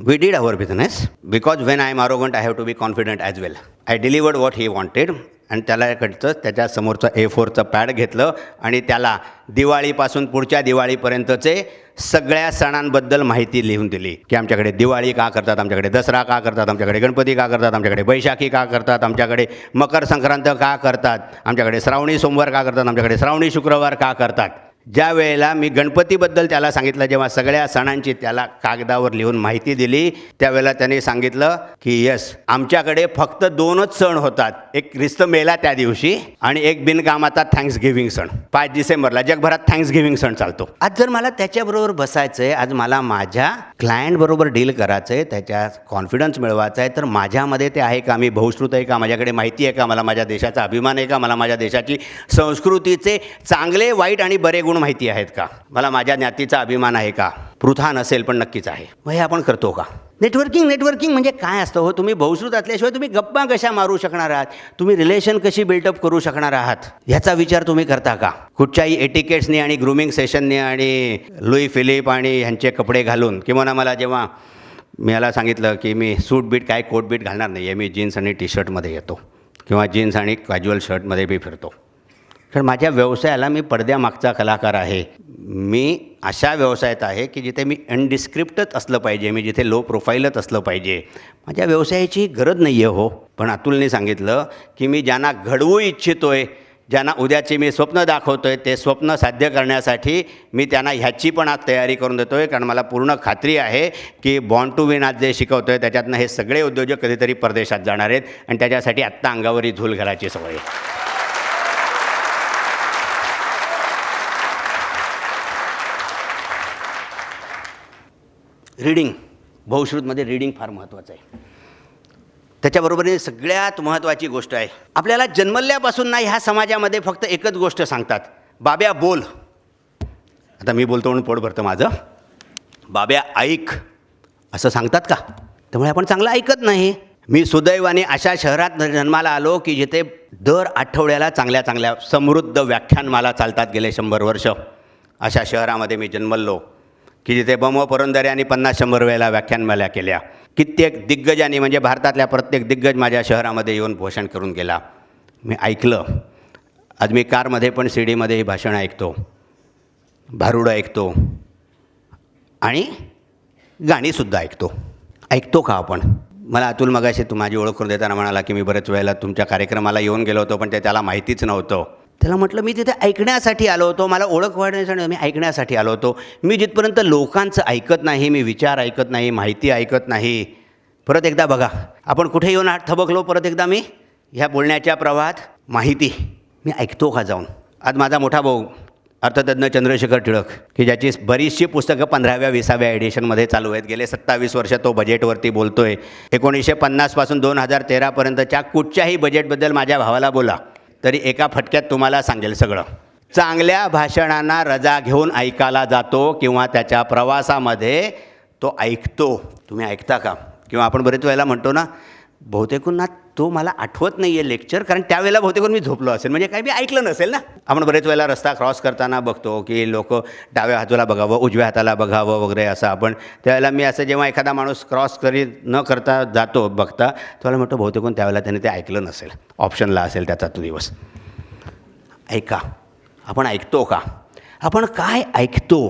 We did our business because when I am arrogant I have to be confident as well. I delivered what he wanted आणि त्याच्याकडचं त्याच्या समोरचं A4चं पॅड घेतलं आणि त्याला दिवाळीपासून पुढच्या दिवाळीपर्यंतचे सगळ्या सणांबद्दल माहिती लिहून दिली की आमच्याकडे दिवाळी का करतात, आमच्याकडे दसरा का करतात, आमच्याकडे गणपती का करतात, आमच्याकडे बैशाखी का करतात, आमच्याकडे मकर संक्रांत का करतात, आमच्याकडे श्रावणी सोमवार का करतात, आमच्याकडे श्रावणी शुक्रवार का करतात. ज्या वेळेला मी गणपतीबद्दल त्याला सांगितलं, जेव्हा सगळ्या सणांची त्याला कागदावर लिहून माहिती दिली, त्यावेळेला त्याने सांगितलं की यस आमच्याकडे फक्त 2च सण होतात. एक ख्रिस्त मेला त्या दिवशी आणि एक बिनकामाचा थँक्सगिव्हिंग सण 5 डिसेंबरला. जगभरात थँक्सगिव्हिंग सण चालतो. आज जर मला त्याच्याबरोबर बसायचं आहे, आज मला माझ्या क्लायंटबरोबर डील करायचं आहे, त्याच्या कॉन्फिडन्स मिळवायचा आहे, तर माझ्यामध्ये ते आहे का? मी बहुश्रुत आहे का? माझ्याकडे माहिती आहे का? मला माझ्या देशाचा अभिमान आहे का? मला माझ्या देशाची संस्कृतीचे चांगले वाईट आणि बरे गुण माहिती आहेत का? मला माझ्या ज्ञातीचा अभिमान आहे का? पृथा नसेल पण नक्कीच आहे. मग हे आपण करतो का? नेटवर्किंग म्हणजे काय असतं हो? तुम्ही बहुश्रुत असल्याशिवाय तुम्ही गप्पा कशा मारू शकणार आहात? तुम्ही रिलेशन कशी बिल्टअप करू शकणार आहात? ह्याचा विचार तुम्ही करता का? कुठच्याही एटिकेट्सनी आणि ग्रूमिंग सेशनने आणि लुई फिलिप आणि ह्यांचे कपडे घालून, किंवा मला जेव्हा मी याला सांगितलं की मी सूट बीट काय कोट बीट घालणार नाही आहे, मी जीन्स आणि टी शर्टमध्ये येतो किंवा जीन्स आणि कॅज्युअल शर्टमध्ये मी फिरतो. कारण माझ्या व्यवसायाला मी पडद्यामागचा कलाकार आहे. मी अशा व्यवसायात आहे की जिथे मी अनडिस्क्रिप्टच असलं पाहिजे, मी जिथे लो प्रोफाईलच असलं पाहिजे. माझ्या व्यवसायाची गरज नाही आहे हो. पण अतुलने सांगितलं की मी ज्यांना घडवू इच्छितोय, ज्यांना उद्याची मी स्वप्न दाखवतोय, ते स्वप्न साध्य करण्यासाठी मी त्यांना ह्याची पण आज तयारी करून देतो आहे. कारण मला पूर्ण खात्री आहे की बॉर्न टू विन आज जे शिकवतो आहे त्याच्यातनं हे सगळे उद्योजक कधीतरी परदेशात जाणार आहेत आणि त्याच्यासाठी आत्ता अंगावरी झूल घालायची सवय आहे. रीडिंग, बहुश्रुतमध्ये रीडिंग फार महत्त्वाचं आहे. त्याच्याबरोबरीने सगळ्यात महत्त्वाची गोष्ट आहे, आपल्याला जन्मल्यापासून ना ह्या समाजामध्ये फक्त एकच गोष्ट सांगतात, बाब्या बोल. आता मी बोलतो म्हणून पोट भरतं माझं. बाब्या ऐक असं सांगतात का? त्यामुळे आपण चांगलं ऐकत नाही. मी सुदैवाने अशा शहरात जन्माला आलो की जिथे दर आठवड्याला चांगल्या चांगल्या समृद्ध व्याख्यानमाला चालतात. गेले 100 वर्ष अशा शहरामध्ये मी जन्मलो की जिथे बम पुरंदरे 50-100 वेळेला व्याख्यानमाला केल्या. कित्येक दिग्गजांनी, म्हणजे भारतातल्या प्रत्येक दिग्गज माझ्या शहरामध्ये येऊन भाषण करून गेला. मी ऐकलं. आज मी कारमध्ये पण CD मध्ये भाषण ऐकतो, भारुडं ऐकतो आणि गाणीसुद्धा ऐकतो का आपण? मला अतुल मगाशी माझी ओळख करून देताना म्हणाला की मी बरेच वेळेला तुमच्या कार्यक्रमाला येऊन गेलो होतो, पण ते त्याला माहितीच नव्हतं. त्याला म्हटलं मी तिथे ऐकण्यासाठी आलो होतो, मला ओळख वाढण्यासाठी मी ऐकण्यासाठी आलो होतो. मी जिथपर्यंत लोकांचं ऐकत नाही, मी विचार ऐकत नाही, माहिती ऐकत नाही. परत एकदा बघा, आपण कुठे येऊन थबकलो. परत एकदा मी ह्या बोलण्याच्या प्रवाहात माहिती मी ऐकतो का जाऊन? आज माझा मोठा भाऊ अर्थतज्ञ चंद्रशेखर टिळक, की ज्याची बरीचशी पुस्तकं 15व्या-20व्या एडिशनमध्ये चालू आहेत. गेले 27 वर्ष तो बजेटवरती बोलतो आहे. 1950 पासून 2013पर्यंतच्या कुठच्याही बजेटबद्दल माझ्या भावाला बोला तरी एका फटक्यात तुम्हाला सांगेल सगळं. चांगल्या भाषणांना रजा घेऊन ऐकायला जातो किंवा त्याच्या प्रवासामध्ये तो ऐकतो. तुम्ही ऐकता का? किंवा आपण बरेच वेळेला म्हणतो ना, बहुतेकांना तो मला आठवत नाही आहे लेक्चर, कारण त्यावेळेला बहुतेकून मी झोपलो असेल, म्हणजे काही मी ऐकलं नसेल ना. आपण बरेच वेळेला रस्ता क्रॉस करताना बघतो की लोक डाव्या हाताला बघावं, उजव्या हाताला बघावं वगैरे असं. आपण त्यावेळेला मी असं जेव्हा एखादा माणूस क्रॉस न करता जातो बघता, त्याला म्हणतो बहुतेकून त्यावेळेला त्याने ते ऐकलं नसेल, ऑप्शनला असेल त्याचा तो दिवस. ऐका. आपण ऐकतो का? आपण काय ऐकतो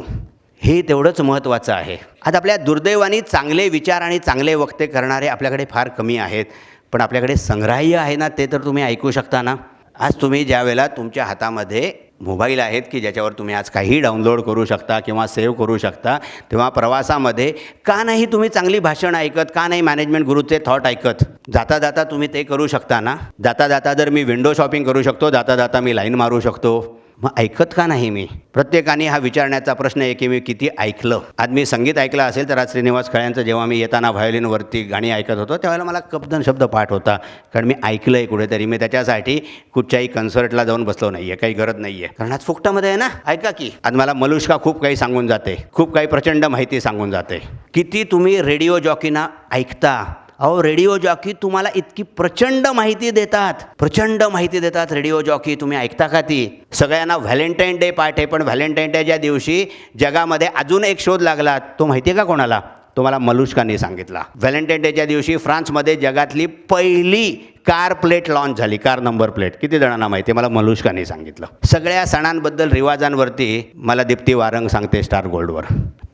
हे तेवढंच महत्त्वाचं आहे. आज आपल्या दुर्दैवाने चांगले विचार आणि चांगले वक्ते करणारे आपल्याकडे फार कमी आहेत, पण आपल्याकडे संग्राह्य आहे ना, ते तर तुम्ही ऐकू शकता ना. आज तुम्ही ज्या वेळेला तुमच्या हातामध्ये मोबाईल आहेत की ज्याच्यावर तुम्ही आज काही डाउनलोड करू शकता किंवा सेव्ह करू शकता, तेव्हा प्रवासामध्ये का नाही तुम्ही चांगली भाषण ऐकत? का नाही मॅनेजमेंट गुरुचे थॉट ऐकत? जाता जाता तुम्ही ते करू शकता ना. जाता जाता जर मी विंडो शॉपिंग करू शकतो, जाता जाता मी लाईन मारू शकतो, मग ऐकत का नाही मी? प्रत्येकाने हा विचारण्याचा प्रश्न आहे की मी किती ऐकलं. आज मी संगीत ऐकलं असेल तर आज श्रीनिवास खळ्यांचं जेव्हा मी येताना व्हायोलिनवरती गाणी ऐकत होतो त्यावेळेला मला कब्दन शब्द पाठ होता, कारण मी ऐकलं आहे कुठेतरी. मी त्याच्यासाठी कुठच्याही कन्सर्टला जाऊन बसलो नाही आहे, काही गरज नाही आहे, कारण आज फुकटामध्ये आहे ना. ऐका की आज मला मलुष्का खूप काही सांगून जाते, खूप काही प्रचंड माहिती सांगून जाते. किती तुम्ही रेडिओ जॉकीना ऐकता? अहो, रेडिओ जॉकी तुम्हाला इतकी प्रचंड माहिती देतात रेडिओ जॉकी. तुम्ही ऐकता का ती? सगळ्यांना व्हॅलेंटाईन डे पाठ आहे, पण व्हॅलेंटाईन डेच्या दिवशी जगामध्ये अजून एक शोध लागला. तो माहिती आहे का कोणाला? तो मला मलुष्कांनी सांगितला. व्हॅलेंटाईन डेच्या दिवशी फ्रान्समध्ये जगातली पहिली कार प्लेट लॉन्च झाली, कार नंबर प्लेट. किती जणांना माहिती आहे? मला मलुष्कांनी सांगितलं. सगळ्या सणांबद्दल रिवाजांवरती मला दीप्ती वारंग सांगते स्टार गोल्डवर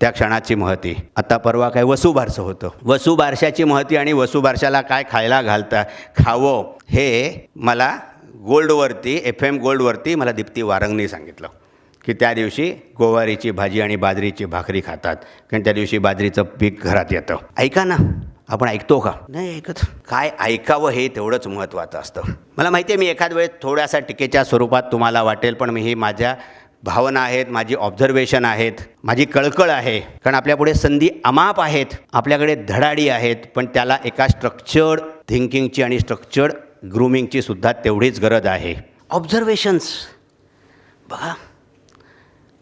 त्या क्षणाची महती. आता परवा काय वसुबारसं होतं, वसुबारशाची महती आणि वसुबारशाला काय खायला खावं हे मला गोल्डवरती, FM गोल्डवरती मला दीप्ती वारंगनी सांगितलं की त्या दिवशी गोवारीची भाजी आणि बाजरीची भाकरी खातात, कारण त्या दिवशी बाजरीचं पीक घरात येतं. ऐका ना. आपण ऐकतो का? नाही ऐकत. काय ऐकावं हे तेवढंच महत्त्वाचं असतं. मला माहिती आहे मी एखाद वेळेस थोड्याशा टीकेच्या स्वरूपात तुम्हाला वाटेल, पण मी ही माझ्या भावना आहेत, माझी ऑब्झर्वेशन आहेत, माझी कळकळ आहे. कारण आपल्यापुढे संधी अमाप आहेत, आपल्याकडे धडाडी आहेत, पण त्याला एका स्ट्रक्चर्ड थिंकिंगची आणि स्ट्रक्चर्ड ग्रूमिंगची सुद्धा तेवढीच गरज आहे. ऑब्झर्वेशन्स बघा.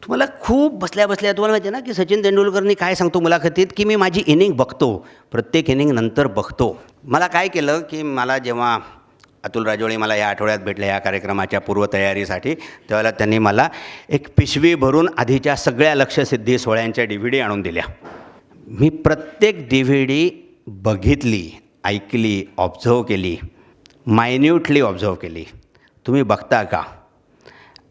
तुम्हाला खूप बसल्या तुम्हाला माहिती आहे ना की सचिन तेंडुलकरनी काय सांगतो मुलाखतीत, की मी माझी इनिंग बघतो, प्रत्येक इनिंग नंतर बघतो. मला काय केलं की मला जेव्हा अतुल राजोळे मला या आठवड्यात भेटले या कार्यक्रमाच्या पूर्वतयारीसाठी, त्यावेळेला त्यांनी मला एक पिशवी भरून आधीच्या सगळ्या लक्षसिद्धी सोहळ्यांच्या DVD आणून दिल्या. मी प्रत्येक DVD बघितली, ऐकली, ऑब्झर्व केली, मायन्यूटली ऑब्झर्व केली. तुम्ही बघता का?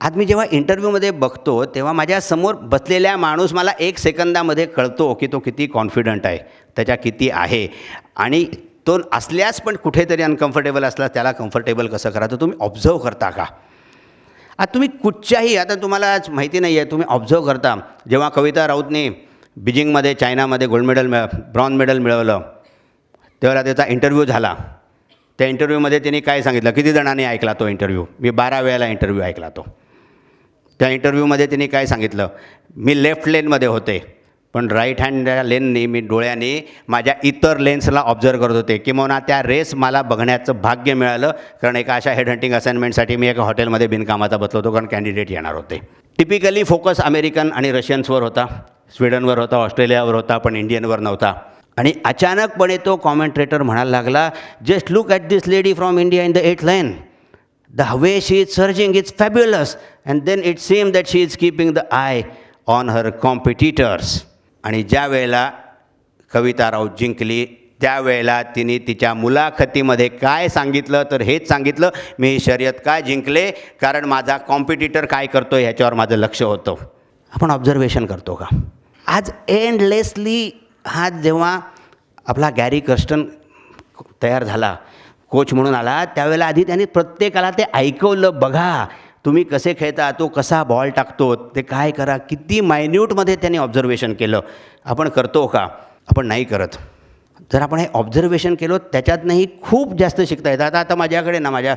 आज मी जेव्हा इंटरव्ह्यूमध्ये बघतो तेव्हा माझ्यासमोर बसलेल्या माणूस मला 1 सेकंदामध्ये कळतो की तो किती कॉन्फिडंट आहे, त्याच्या किती आहे, आणि तो असल्यास पण कुठेतरी अनकम्फर्टेबल असला त्याला कम्फर्टेबल कसं करायचं तुम्ही ऑब्झर्व करता का? आता तुम्ही कुठच्याही, आता तुम्हाला आज माहिती नाही आहे, तुम्ही ऑब्झर्व करता. जेव्हा कविता राऊतने बीजिंगमध्ये चायनामध्ये ब्रॉन्झ मेडल मिळवलं तेव्हा त्याचा इंटरव्ह्यू झाला. त्या इंटरव्ह्यूमध्ये त्यांनी काय सांगितलं? किती जणांनी ऐकला तो इंटरव्ह्यू? मी 12 वेळेला इंटरव्ह्यू ऐकला तो. त्या इंटरव्ह्यूमध्ये त्यांनी काय सांगितलं? मी लेफ्ट लेनमध्ये होते, पण राईट हँड लेननी मी डोळ्याने माझ्या इतर लेन्सला ऑब्झर्व करत होते, किंवा त्या रेस मला बघण्याचं भाग्य मिळालं. कारण एका अशा हेड हंटिंग असाइनमेंटसाठी मी एका हॉटेलमध्ये बिनकामाचा बसलो होतो, कारण कॅन्डिडेट येणार होते. टिपिकली फोकस अमेरिकन आणि रशियन्सवर होता, स्वीडनवर होता, ऑस्ट्रेलियावर होता, पण इंडियनवर नव्हता. आणि अचानकपणे तो कॉमेंट्रेटर म्हणायला लागला, just look at this lady from India in the 8th line. The way she is surging is fabulous, and then it seem that she is keeping the eye on her competitors. आणि ज्या वेळेला कविता राऊत जिंकली, त्यावेळेला तिने तिच्या मुलाखतीमध्ये काय सांगितलं, तर हेच सांगितलं, मी ही शर्यत काय जिंकले, कारण माझा कॉम्पिटिटर काय करतो ह्याच्यावर माझं लक्ष होतं. आपण ऑब्झर्वेशन करतो का? आज एंडलेसली हा जेव्हा आपला गॅरी कर्स्टन तयार झाला, कोच म्हणून आला, त्यावेळेला आधी त्यांनी प्रत्येकाला ते ऐकवलं. बघा तुम्ही कसे खेळता, तो कसा बॉल टाकतो, ते काय करा, किती मायन्यूटमध्ये त्यांनी ऑब्झर्वेशन केलं. आपण करतो का? आपण नाही करत. जर आपण हे ऑब्झर्वेशन केलं, त्याच्यातनंही खूप जास्त शिकता येतात. आता माझ्याकडे ना, माझ्या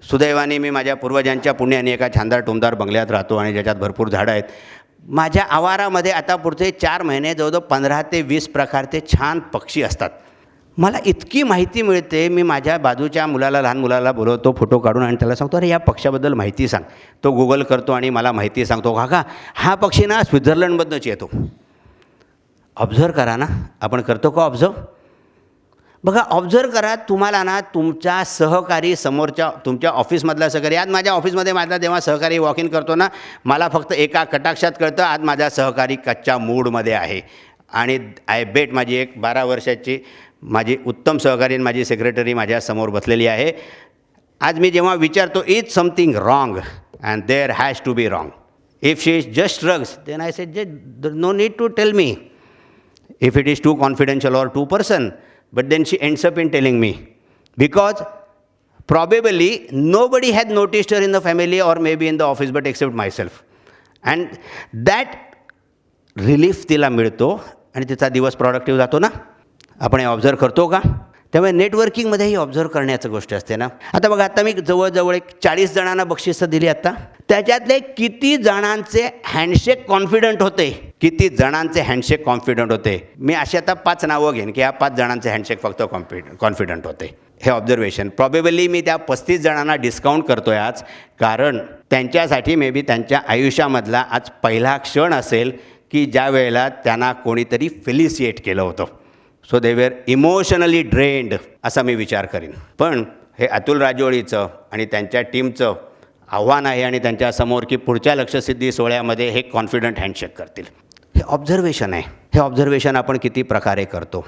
सुदैवाने मी माझ्या पूर्वजांच्या पुण्याने एका छानदार टुमदार बंगल्यात राहतो आणि ज्याच्यात भरपूर झाडं आहेत. माझ्या आवारामध्ये आता पुढचे 4 महिने जवळजवळ 15 ते 20 प्रकारचे छान पक्षी असतात. मला इतकी माहिती मिळते. मी माझ्या बाजूच्या मुलाला, लहान मुलाला बोलवतो फोटो काढून, आणि त्याला सांगतो, अरे या पक्षाबद्दल माहिती सांग. तो गुगल करतो आणि मला माहिती सांगतो, काका हा पक्षी ना स्वित्झर्लंडमधनंच येतो. ऑब्झर्व करा ना, आपण करतो का ऑब्झर्व? बघा ऑब्झर्व करा. तुम्हाला ना तुमच्या सहकारी, समोरच्या तुमच्या ऑफिसमधला सहकारी, आज माझ्या ऑफिसमध्ये माझा जेव्हा सहकारी वॉक इन करतो ना, मला फक्त एका कटाक्षात कळतं आज माझा सहकारी कच्च्या मूडमध्ये आहे. आणि आय बेट माझी एक 12 वर्षाची माझी उत्तम सहकारी, माझी सेक्रेटरी माझ्यासमोर बसलेली आहे. आज मी जेव्हा विचारतो, is something wrong, and there has to be wrong. If she is just drugs, then I said no need to tell me. If it is too confidential or too person, but then she ends up in telling me, because probably nobody had noticed her in the family or maybe in the office but except myself. And that relief तिला मिळतो आणि तिचा दिवस प्रोडक्टिव्ह जातो ना. आपण हे ऑब्झर्व करतो का? त्यामुळे नेटवर्किंगमध्येही ऑब्झर्व करण्याचं गोष्ट असते ना. आता बघा, आता मी जवळजवळ 40 जणांना बक्षिसं दिली. आता त्याच्यातले किती जणांचे हँडशेक कॉन्फिडंट होते, किती जणांचे हँडशेक कॉन्फिडंट होते. मी अशी आता 5 नावं घेईन की या 5 जणांचे हँडशेक फक्त कॉन्फिडंट होते. हे ऑब्झर्वेशन. प्रॉबेबली मी त्या 35 जणांना डिस्काउंट करतो आहे आज, कारण त्यांच्यासाठी मे बी त्यांच्या आयुष्यामधला आज पहिला क्षण असेल की ज्या वेळेला त्यांना कोणीतरी फेलिसिएट केलं होतं. So they were emotionally drained, असा मी विचार करीन. पण हे अतुल राजोळीचं आणि त्यांच्या टीमचं आव्हान आहे आणि त्यांच्यासमोर की पुढच्या लक्षसिद्धी सोहळ्यामध्ये हे कॉन्फिडंट हँडशेक करतील. हे ऑब्झर्वेशन आहे. हे ऑब्झर्वेशन आपण किती प्रकारे करतो.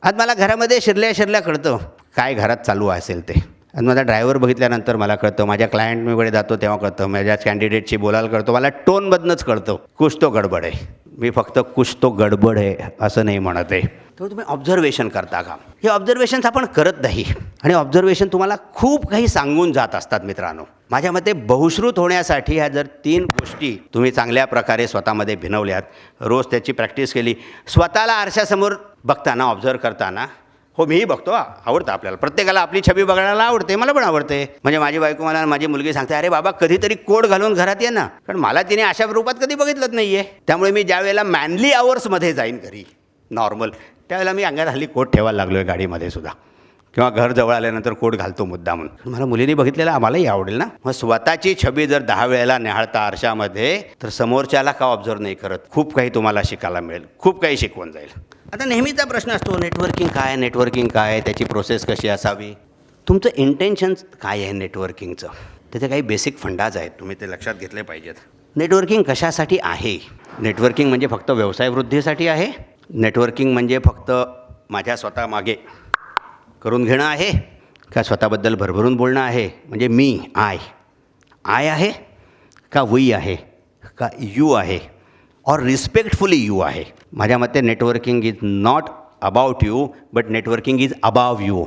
आज मला घरामध्ये शिरल्या कळतं काय घरात चालू असेल ते. आज माझा ड्रायव्हर बघितल्यानंतर मला कळतं, माझ्या क्लायंटकडे जातो तेव्हा कळतं, माझ्या कॅन्डिडेटशी बोलायला कळतं, मला टोनमधनंच कळतं कुछ तो गडबड आहे. मी फक्त कुछ तो गडबड आहे असं नाही म्हणत आहे. तर तुम्ही ऑब्झर्वेशन करता का? हे ऑब्झर्वेशन्स आपण करत नाही. आणि ऑब्झर्वेशन तुम्हाला खूप काही सांगून जात असतात मित्रांनो. माझ्या मते बहुश्रुत होण्यासाठी ह्या जर 3 गोष्टी तुम्ही चांगल्या प्रकारे स्वतःमध्ये भिनवल्यात, रोज त्याची प्रॅक्टिस केली, स्वतःला आरशासमोर बघताना, ऑब्झर्व करताना, हो मीही बघतो, आवडतं आपल्याला, प्रत्येकाला आपली छबी बघायला आवडते, मला पण आवडते. म्हणजे माझी बायको मला, माझी मुलगी सांगते, अरे बाबा कधीतरी कोट घालून घरात ये ना, कारण मला तिने अशा रूपात कधी बघितलंच नाही आहे. त्यामुळे मी ज्या वेळेला मॅनली आवर्समध्ये जाईन घरी नॉर्मल, त्यावेळेला मी अंगात हल्ली कोट ठेवायला लागलो आहे गाडीमध्ये सुद्धा, किंवा घर जवळ आल्यानंतर कोट घालतो मुद्दामून. मला मुलीने बघितलेलं आम्हालाही आवडेल ना. मग स्वतःची छबी जर 10 वेळेला निहाळता आरशामध्ये, तर समोरच्याला का ऑब्झर्व नाही करत? खूप काही तुम्हाला शिकायला मिळेल, खूप काही शिकवून जाईल. आता नेहमीचा प्रश्न असतो, नेटवर्किंग काय, नेटवर्किंग काय, त्याची प्रोसेस कशी असावी, तुमचं इंटेन्शन्स काय आहे नेटवर्किंगचं. त्याचे काही बेसिक फंडाज आहेत, तुम्ही ते लक्षात घेतले पाहिजेत. नेटवर्किंग कशासाठी आहे? नेटवर्किंग म्हणजे फक्त व्यवसाय वृद्धीसाठी आहे? नेटवर्किंग म्हणजे फक्त माझ्या स्वतः मागे करून घेणं आहे का स्वतःबद्दल भरभरून बोलणं आहे? म्हणजे मी आय आहे का वी आहे का यू आहे, और रिस्पेक्टफुली यू आहे? माझ्या मते networking is not about you, but networking is above you.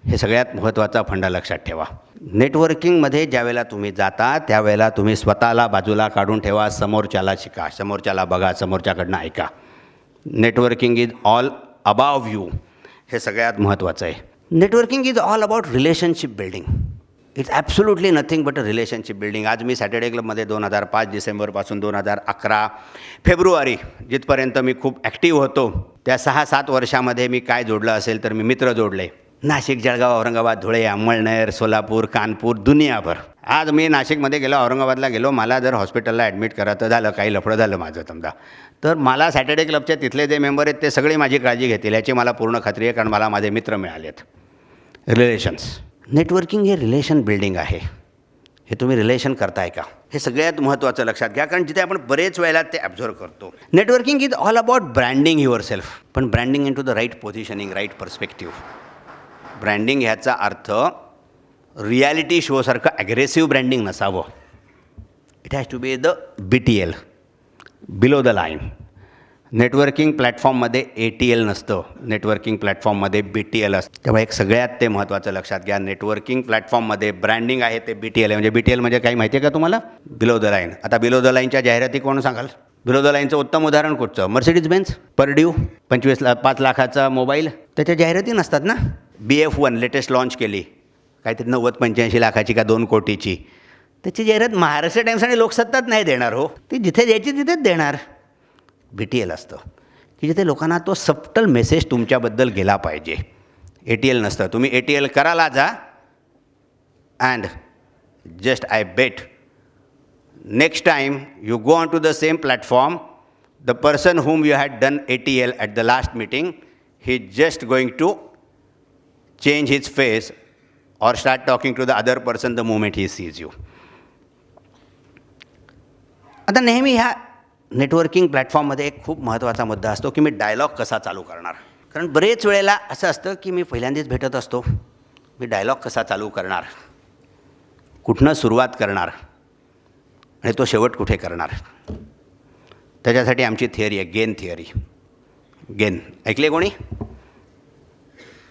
हे सगळ्यात महत्त्वाचा फंडा लक्षात ठेवा. नेटवर्किंगमध्ये ज्यावेळेला तुम्ही जाता त्यावेळेला तुम्ही स्वतःला बाजूला काढून ठेवा, समोरच्याला शिका, समोरच्याला बघा, समोरच्याकडनं ऐका. Networking is all above you, हे सगळ्यात महत्त्वाचं आहे. Networking is all about relationship building. It's absolutely nothing but a relationship building. आज मी सॅटर्डे क्लबमध्ये 2005 डिसेंबरपासून 2011 फेब्रुवारी जिथपर्यंत मी खूप ॲक्टिव्ह होतो, त्या 6-7 वर्षामध्ये मी काय जोडलं असेल तर मी मित्र जोडले. नाशिक, जळगाव, औरंगाबाद, धुळे, अंमळनेर, सोलापूर, कानपूर, दुनियाभर. आज मी नाशिकमध्ये गेलो, औरंगाबादला गेलो, मला जर हॉस्पिटलला ॲडमिट करायचं झालं, काही लफडं झालं माझं समजा, तर मला सॅटर्डे क्लबचे तिथले जे मेंबर आहेत ते सगळे माझी काळजी घेतील याची मला पूर्ण खात्री आहे, कारण मला माझे मित्र मिळालेत. रिलेशन्स, नेटवर्किंग हे रिलेशन बिल्डिंग आहे. हे तुम्ही रिलेशन करताय का, हे सगळ्यात महत्त्वाचं लक्षात घ्या, कारण जिथे आपण बरेच वेळेला ते ॲब्झॉर्व करतो. Networking is all about branding your self, पण branding into the right positioning, right perspective. Branding ह्याचा अर्थ रियालिटी शोसारखं ॲग्रेसिव्ह ब्रँडिंग नसावं. It has to be the BTL, below the line. Networking प्लॅटफॉर्ममध्ये ATL नसतं, नेटवर्किंग प्लॅटफॉर्ममध्ये BTL असतं. त्यामुळे एक सगळ्यात ते महत्त्वाचं लक्षात घ्या. नेटवर्किंग प्लॅटफॉर्ममध्ये ब्रँडिंग आहे ते BTL आहे. म्हणजे BTL म्हणजे काही माहिती आहे का तुम्हाला? Below the line. आता बिलो द लाईनच्या जाहिराती कोण सांगाल? बिलो द लाईनचं उत्तम उदाहरण कुठचं? मर्सिडीज बेन्झ, परड्यू, 5 लाखाचा मोबाईल, त्याच्या जाहिराती नसतात ना. BF1 लेटेस्ट लॉन्च केली, काहीतरी 90-85 लाखाची का 2 कोटीची. त्याची जाहिरात महाराष्ट्र टाइम्स आणि लोकसत्तात नाही देणार हो, ती जिथे द्यायची तिथेच देणार. BTL असतं की जिथे लोकांना तो सबटल मेसेज तुमच्याबद्दल गेला पाहिजे. ATL नसतं. तुम्ही ATL करायला जा and just I bet next time you go on to the same platform, the person whom you had done ATL at the last meeting, he just going to change his face or start talking to the other person the moment he sees you. आता नेहमी ह्या नेटवर्किंग प्लॅटफॉर्ममध्ये एक खूप महत्त्वाचा मुद्दा असतो की मी डायलॉग कसा चालू करणार. कारण बरेच वेळेला असं असतं की मी पहिल्यांदाच भेटत असतो, मी डायलॉग कसा चालू करणार, कुठनं सुरुवात करणार आणि तो शेवट कुठे करणार. त्याच्यासाठी आमची थिअरी आहे, गेन थिअरी. गेन ऐकले कोणी?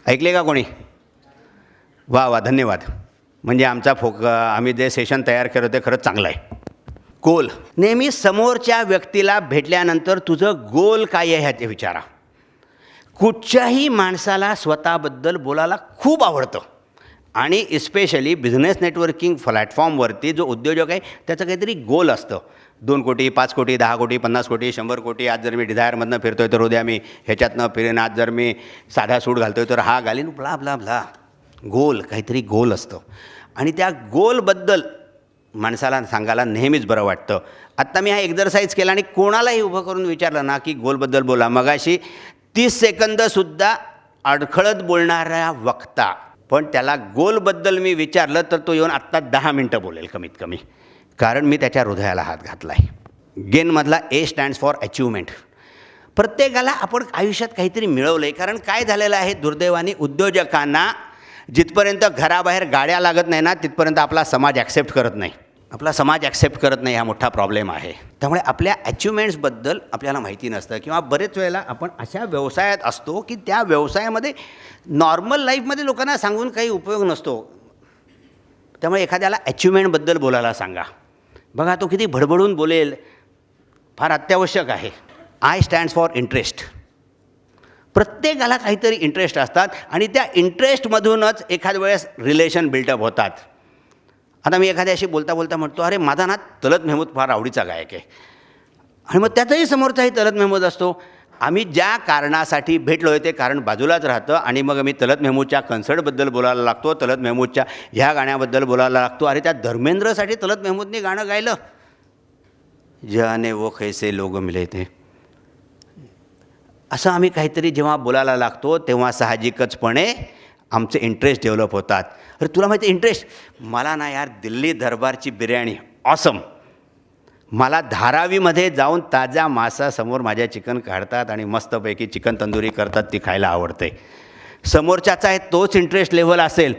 ऐकले का कोणी? वा वा, धन्यवाद. म्हणजे आमचा आम्ही जे सेशन तयार केलं ते खरंच चांगलं आहे. गोल, नेहमी समोरच्या व्यक्तीला भेटल्यानंतर तुझं गोल काय आहे ह्याचे विचारा. कुठच्याही माणसाला स्वतःबद्दल बोलायला खूप आवडतं आणि इस्पेशली बिझनेस नेटवर्किंग प्लॅटफॉर्मवरती जो उद्योजक आहे त्याचं काहीतरी गोल असतं. 2 कोटी, 5 कोटी, 10 कोटी, 50 कोटी, 100 कोटी. आज जर मी डिझायरमधनं फिरतोय तर उद्या मी ह्याच्यातनं फिरेन. आज जर मी साधा सूट घालतोय तर हा घालीन, ब्ला ब्ला ब्ला. गोल, काहीतरी गोल असतं आणि त्या गोलबद्दल माणसाला सांगायला नेहमीच बरं वाटतं. आत्ता मी हा एक्झरसाईज केला आणि कोणालाही उभं करून विचारलं ना की गोलबद्दल बोला, मगाशी 30 सेकंदसुद्धा अडखळत बोलणारा वक्ता, पण त्याला गोलबद्दल मी विचारलं तर तो येऊन आत्ता 10 मिनटं बोलेल कमीत कमी, कारण मी त्याच्या हृदयाला हात घातला आहे. गेनमधला A स्टँड्स फॉर अचिव्हमेंट. प्रत्येकाला आपण आयुष्यात काहीतरी मिळवलं आहे. कारण काय झालेलं आहे, दुर्दैवाने उद्योजकांना जिथपर्यंत घराबाहेर गाड्या लागत नाही ना तिथपर्यंत आपला समाज ॲक्सेप्ट करत नाही. आपला समाज ॲक्सेप्ट करत नाही, हा मोठा प्रॉब्लेम आहे. त्यामुळे आपल्या अचिव्हमेंट्सबद्दल आपल्याला माहिती नसतं किंवा बरेच वेळेला आपण अशा व्यवसायात असतो की त्या व्यवसायामध्ये नॉर्मल लाईफमध्ये लोकांना सांगून काही उपयोग नसतो. त्यामुळे एखाद्याला अचिव्हमेंटबद्दल बोलायला सांगा. बघा तो किती भडबडून बोलेल, फार अत्यावश्यक आहे. I stands for interest. प्रत्येकाला काहीतरी इंटरेस्ट असतात आणि त्या इंटरेस्टमधूनच एखाद्या वेळेस रिलेशन बिल्डअप होतात. आता मी एखाद्याशी बोलता बोलता म्हणतो, अरे माझा ना तलत मेहमूद फार आवडीचा गायक आहे, आणि मग त्याचाही समोरचाही तलत मेहमूद असतो. आम्ही ज्या कारणासाठी भेटलो आहे ते कारण बाजूलाच राहतं आणि मग आम्ही तलत मेहमूदच्या कन्सर्टबद्दल बोलायला लागतो, तलत मेहमूदच्या ह्या गाण्याबद्दल बोलायला लागतो. अरे त्या धर्मेंद्रसाठी तलत मेहमूदने गाणं गायलं, जाने वो कैसे लोग मिले थे. असं आम्ही काहीतरी जेव्हा बोलायला लागतो तेव्हा साहजिकचपणे आमचे इंटरेस्ट डेव्हलप होतात. अरे तुला माहिती इंटरेस्ट, मला ना यार दिल्ली दरबारची बिर्याणी ऑसम. मला धारावीमध्ये जाऊन ताज्या मासासमोर माझ्या चिकन काढतात आणि मस्तपैकी चिकन तंदुरी करतात, ती खायला आवडते. समोरच्याचा आहे तोच इंटरेस्ट लेव्हल असेल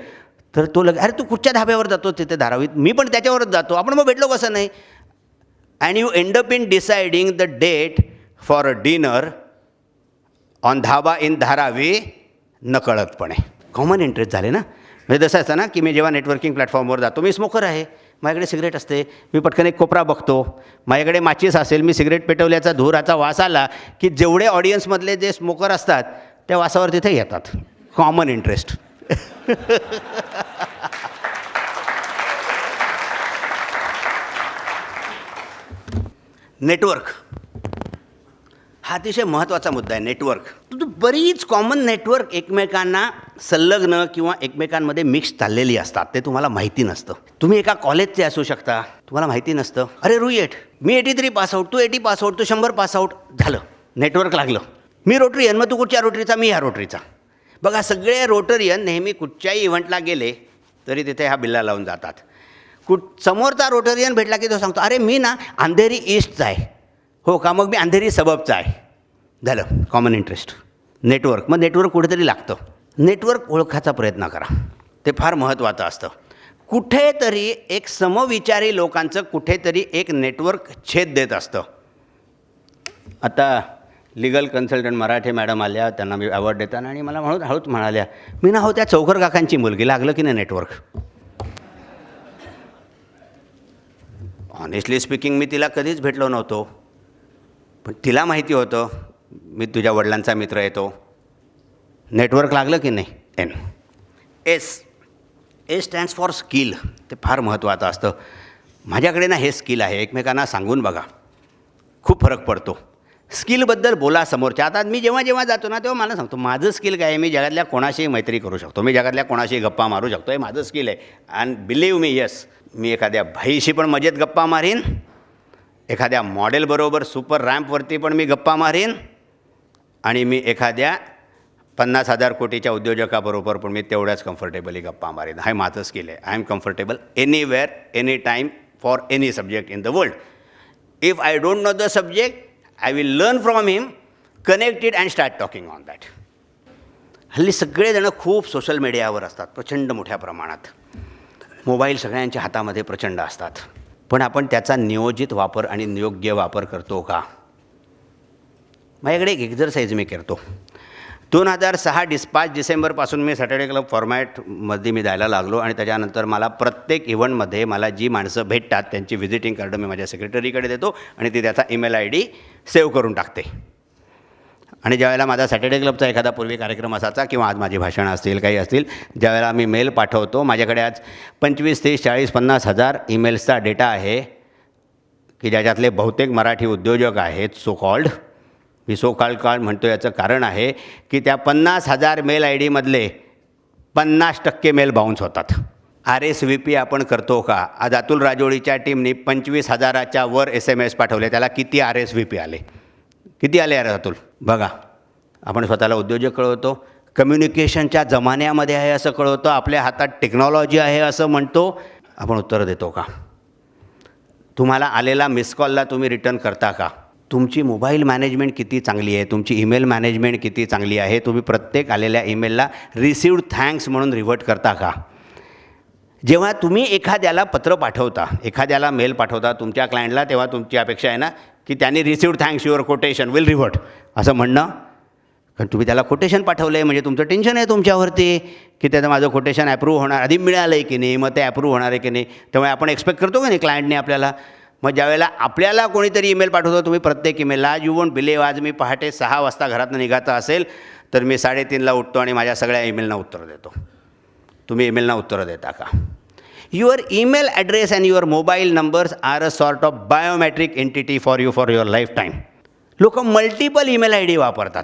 तर तो अरे तू कुठच्या धाब्यावर जातो तिथे धारावीत, मी पण त्याच्यावरच जातो, आपण मग भेटलो कसं नाही. And you end up in deciding the date for a dinner on dhaba in Dharavi नकळतपणे. कॉमन इंटरेस्ट झाले ना. म्हणजे जसं असतं ना की मी जेव्हा नेटवर्किंग प्लॅटफॉर्मवर जातो, मी स्मोकर आहे, माझ्याकडे सिगरेट असते, मी पटकन एक कोपरा बघतो, माझ्याकडे माचीस असेल, मी सिगरेट पेटवल्याचा धुराचा वास आला की जेवढे ऑडियन्समधले जे स्मोकर असतात त्या वासावर तिथे येतात. Common interest. नेटवर्क हा अतिशय महत्त्वाचा मुद्दा आहे. नेटवर्क बरीच कॉमन नेटवर्क एकमेकांना संलग्न किंवा एकमेकांमध्ये मिक्स चाललेली असतात. ते तुम्हाला माहिती नसतं. तुम्ही एका कॉलेजचे असू शकता, तुम्हाला माहिती नसतं. अरे रुईट, मी 83 पासआउट, तू 80 पासआउट, तू 100 पासआउट. झालं, नेटवर्क लागलं. मी रोटरीयन, मग तू कुठच्या रोटरीचा, मी ह्या रोटरीचा. बघा, सगळे रोटरियन नेहमी कुठच्याही इव्हेंटला गेले तरी तिथे हा बिल्ला लावून जातात. समोरचा रोटरियन भेटला की तो सांगतो, अरे मी ना अंधेरी ईस्टचा आहे. हो का, मग मी अंधेरी सबबचा आहे. झालं, कॉमन इंटरेस्ट. नेटवर्क, मग नेटवर्क कुठेतरी लागतं. नेटवर्क ओळखायचा प्रयत्न करा, ते फार महत्त्वाचं असतं. कुठेतरी एक समविचारी लोकांचं कुठेतरी एक नेटवर्क छेद देत असतं. आता लिगल कन्सल्टंट मराठे मॅडम आल्या, त्यांना मी अवॉर्ड देताना आणि मला हळूच म्हणाल्या, मी ना हो त्या चौकर काकांची मुलगी. लागलं की नाही नेटवर्क? ऑनेस्टली स्पीकिंग मी तिला कधीच भेटलो नव्हतो, पण तिला माहिती होतं मी तुझ्या वडिलांचा मित्र येतो. नेटवर्क लागलं की नाही? N A stands for skill. ते फार महत्त्वाचं असतं. माझ्याकडे ना हे स्किल आहे, एकमेकांना सांगून बघा, खूप फरक पडतो. स्किलबद्दल बोला समोरच्या. आता मी जेव्हा जातो ना तेव्हा मला सांगतो माझं स्किल काय आहे. मी जगातल्या कोणाशीही मैत्री करू शकतो, मी जगातल्या कोणाशीही गप्पा मारू शकतो. हे माझं स्किल आहे. अँड बिलीव्ह मी, येस, मी एखाद्या भाईशी पण मजेत गप्पा मारीन, एखाद्या मॉडेलबरोबर सुपर रॅम्पवरती पण मी गप्पा मारीन, आणि मी एखाद्या 50,000 कोटीच्या उद्योजकाबरोबर पण मी तेवढ्याच कम्फर्टेबली गप्पा मारीन. हे माझं स्किल आहे. I am comfortable anywhere, any time, for any subject in the world. If I don't know the subject, I will learn from him, connect it and start talking on that. हल्ली सगळेजण खूप सोशल मीडियावर असतात, प्रचंड मोठ्या प्रमाणात. मोबाईल सगळ्यांच्या हातामध्ये प्रचंड असतात, पण आपण त्याचा नियोजित वापर आणि योग्य वापर करतो का? माझ्याकडे एक एक्झरसाईज मी करतो. 2006 5 डिसेंबरपासून मी सॅटर्डे क्लब फॉर्मॅटमध्ये मी द्यायला लागलो, आणि त्याच्यानंतर मला प्रत्येक इव्हेंटमध्ये मला जी माणसं भेटतात त्यांची व्हिजिटिंग कार्ड मी माझ्या सेक्रेटरीकडे देतो, आणि ती त्याचा ईमेल ID सेव्ह करून टाकते. आणि ज्यावेळेला माझा सॅटर्डे क्लबचा एखादा पूर्वी कार्यक्रम असायचा किंवा आज माझी भाषणं असतील, काही असतील, ज्यावेळेला मी मेल पाठवतो, माझ्याकडे आज 25, 30, 40, 50 हजार ईमेल्सचा डेटा आहे की ज्याच्यातले बहुतेक मराठी उद्योजक आहेत. सो कॉल्ड, मी सो कॉल्ड म्हणतो याचं कारण आहे की त्या 50,000 मेल IDमधले 50% मेल बाउन्स होतात. RSVP आपण करतो का? आज अतुल राजोळीच्या टीमनी 25,000च्या वर SMS पाठवले. त्याला किती RSVP आले? किती आले यार अतुल? बघा, आपण स्वतःला उद्योजक कळवतो, कम्युनिकेशनच्या जमान्यामध्ये आहे असं कळवतो, आपल्या हातात टेक्नॉलॉजी आहे असं म्हणतो, आपण उत्तर देतो का? तुम्हाला आलेला मिस कॉलला तुम्ही रिटर्न करता का? तुमची मोबाईल मॅनेजमेंट किती चांगली आहे? तुमची ईमेल मॅनेजमेंट किती चांगली आहे? तुम्ही प्रत्येक आलेल्या ईमेलला रिसिव्ड थँक्स म्हणून रिव्हर्ट करता का? जेव्हा तुम्ही एखाद्याला पत्र पाठवता, एखाद्याला मेल पाठवता तुमच्या क्लायंटला, तेव्हा तुमची अपेक्षा आहे ना की त्यांनी received thanks your quotation will revert असं म्हणणं. कारण तुम्ही त्याला कोटेशन पाठवलं आहे म्हणजे तुमचं टेन्शन आहे तुमच्यावरती की त्याचं माझं कोटेशन ॲप्रूव्ह होणार, आधी मिळालं आहे की नाही, मग ते ॲप्रूव्ह होणार आहे की नाही. त्यामुळे आपण एक्सपेक्ट करतो का नाही क्लायंटने आपल्याला. मग ज्यावेळेला आपल्याला कोणीतरी ईमेल पाठवतो, तुम्ही प्रत्येक ईमेलला, आज यू वोंट बिलीव्ह, आज मी पहाटे 6 वाजता घरातून निघायचं असेल तर मी 3:30ला उठतो आणि माझ्या सगळ्या ईमेलना उत्तर देतो. तुम्ही ईमेलना उत्तरं देता का? Your email address and your mobile numbers are a sort of biometric entity for your life time. लोक मल्टिपल ईमेल ID वापरतात.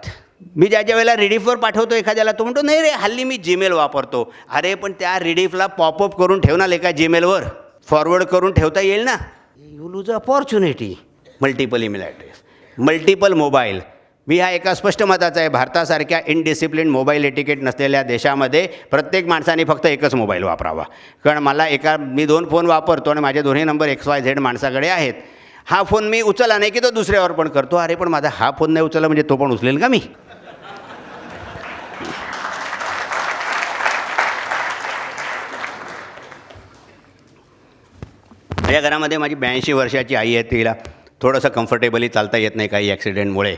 मी ज्या वेळेला रिडीफवर पाठवतो एखाद्याला, तो म्हणतो नाही रे हल्ली मी जीमेल वापरतो. अरे पण त्या रिडीफला पॉपअप करून ठेव ना लेका, जीमेलवर फॉरवर्ड करून ठेवता येईल ना. You lose opportunity. Multiple email address, multiple mobile. मी हा एका स्पष्ट मताचा आहे, भारतासारख्या इनडिसिप्लिन मोबाईल एटिकेट नसलेल्या देशामध्ये प्रत्येक माणसाने फक्त एकच मोबाईल वापरावा. कारण मी 2 फोन वापरतो आणि माझे दोन्ही नंबर XYZ माणसाकडे आहेत. हा फोन मी उचलला नाही की तो दुसऱ्यावर पण करतो. अरे पण माझा हा फोन नाही उचलला म्हणजे तो पण उचलेल का मी? माझ्या घरामध्ये माझी 82 वर्षाची आई आहे. तिला थोडंसं कम्फर्टेबली चालता येत नाही काही ॲक्सिडेंटमुळे.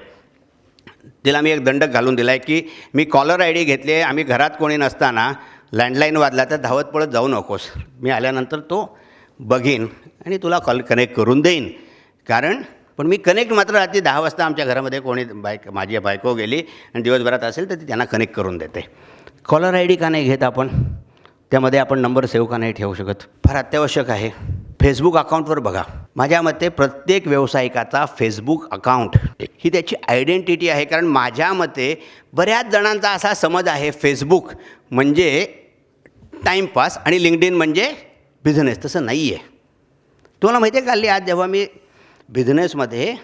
तिला मी एक दंडक घालून दिला आहे की मी कॉलर ID घेतली आहे. आम्ही घरात कोणी नसताना लँडलाईन वाजला तर धावत पळत जाऊ नकोस, मी आल्यानंतर तो बघीन आणि तुला कॉल कनेक्ट करून देईन. पण मी कनेक्ट मात्र रात्री 10 वाजता आमच्या घरामध्ये कोणी माझी बायको गेली आणि दिवसभरात असेल तर ती त्यांना कनेक्ट करून देते. कॉलर ID का नाही घेत आपण? त्यामध्ये आपण नंबर सेव्ह का नाही ठेवू शकत? फार अत्यावश्यक आहे. फेसबुक अकाउंटवर बघा. माझ्या मते प्रत्येक व्यावसायिकाचा फेसबुक अकाउंट ही त्याची आयडेंटिटी आहे. कारण माझ्या मते बऱ्याच जणांचा असा समज आहे फेसबुक म्हणजे टाईमपास आणि लिंक्डइन म्हणजे बिझनेस. तसं नाही आहे. तुम्हाला माहिती आहे का, हल्ली आज जेव्हा मी बिझनेसमध्ये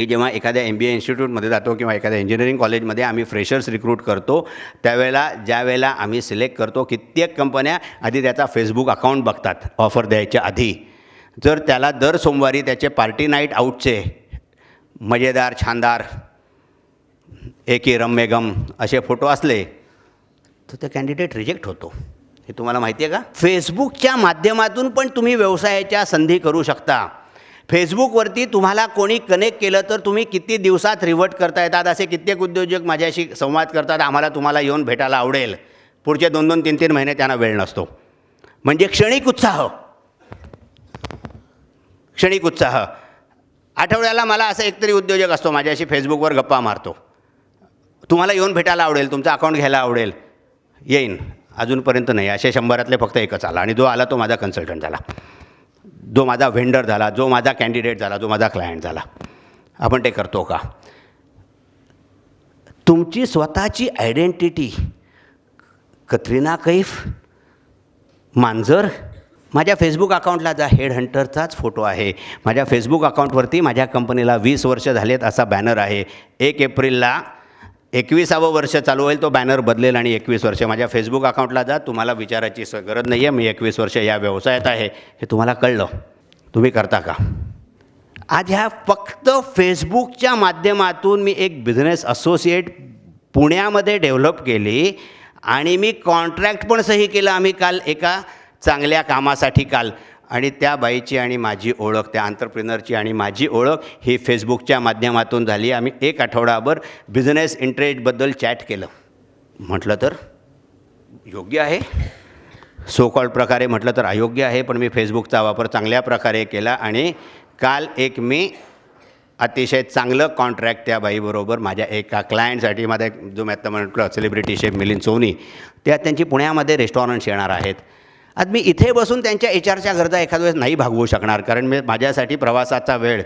जेव्हा एखाद्या MBA इन्स्टिट्यूटमध्ये जातो किंवा एखाद्या इंजिनिअरिंग कॉलेजमध्ये आम्ही फ्रेशर्स रिक्रूट करतो, ज्यावेळेला आम्ही सिलेक्ट करतो, कित्येक कंपन्या आधी त्याचा फेसबुक अकाउंट बघतात ऑफर द्यायच्या आधी. जर त्याला दर सोमवारी त्याचे पार्टी नाईट आऊटचे मजेदार छानदार एकी रम्य गम असे फोटो असले तर ते कॅन्डिडेट रिजेक्ट होतो. हे तुम्हाला माहिती आहे का? फेसबुकच्या माध्यमातून पण तुम्ही व्यवसायाच्या संधी करू शकता. फेसबुकवरती तुम्हाला कोणी कनेक्ट केलं तर तुम्ही किती दिवसात रिव्हर्ट करता येतात. असे कित्येक उद्योजक माझ्याशी संवाद करतात, आम्हाला तुम्हाला येऊन भेटायला आवडेल. पुढचे 2-2, 3-3 महिने त्यांना वेळ नसतो. म्हणजे क्षणिक उत्साह. आठवड्याला मला असं एकतरी उद्योजक असतो माझ्याशी फेसबुकवर गप्पा मारतो, तुम्हाला येऊन भेटायला आवडेल, तुमचं अकाउंट घ्यायला आवडेल. येईन. अजूनपर्यंत नाही. असे 100 फक्त एकच आला आणि जो आला तो माझा कन्सल्टंट झाला, जो माझा व्हेंडर झाला, जो माझा कॅन्डिडेट झाला, जो माझा क्लायंट झाला. आपण ते करतो का? तुमची स्वतःची आयडेंटिटी. कतरिना कैफ मांजर. माझ्या फेसबुक अकाउंटला जा, हेड हंटरचाच फोटो आहे. माझ्या फेसबुक अकाउंटवरती माझ्या कंपनीला 20 वर्ष झालेत असा बॅनर आहे. 1 एप्रिलला 21वे वर्ष चालू होईल, तो बॅनर बदलेल आणि 21 वर्ष. माझ्या फेसबुक अकाउंटला जा, तुम्हाला विचारायची गरज नाही आहे, मी 21 वर्ष या व्यवसायात आहे हे तुम्हाला कळलं. तुम्ही करता का? आज ह्या फक्त फेसबुकच्या माध्यमातून मी एक बिझनेस असोसिएट पुण्यामध्ये डेव्हलप केली आणि मी कॉन्ट्रॅक्ट पण सही केलं आम्ही काल एका चांगल्या कामासाठी आणि त्या बाईची आणि माझी ओळख, त्या एंटरप्रेनरची आणि माझी ओळख ही फेसबुकच्या माध्यमातून झाली. आम्ही 1 आठवडाभर बिझनेस इंटरेस्टबद्दल चॅट केलं. म्हटलं तर योग्य आहे, सो कॉल्ड प्रकारे म्हटलं तर अयोग्य आहे, पण मी फेसबुकचा वापर चांगल्या प्रकारे केला आणि काल मी अतिशय चांगलं कॉन्ट्रॅक्ट त्या बाईबरोबर माझ्या एका क्लायंटसाठी, माझा एक जो मी आत्ता म्हटलं सेलिब्रिटी शेफ मिलिंद सोनी, त्यांची पुण्यामध्ये रेस्टॉरंट्स येणार आहेत. आज मी इथे बसून त्यांच्या HRच्या गरजा एखाद्या वेळेस नाही भागवू शकणार, कारण माझ्यासाठी प्रवासाचा वेळ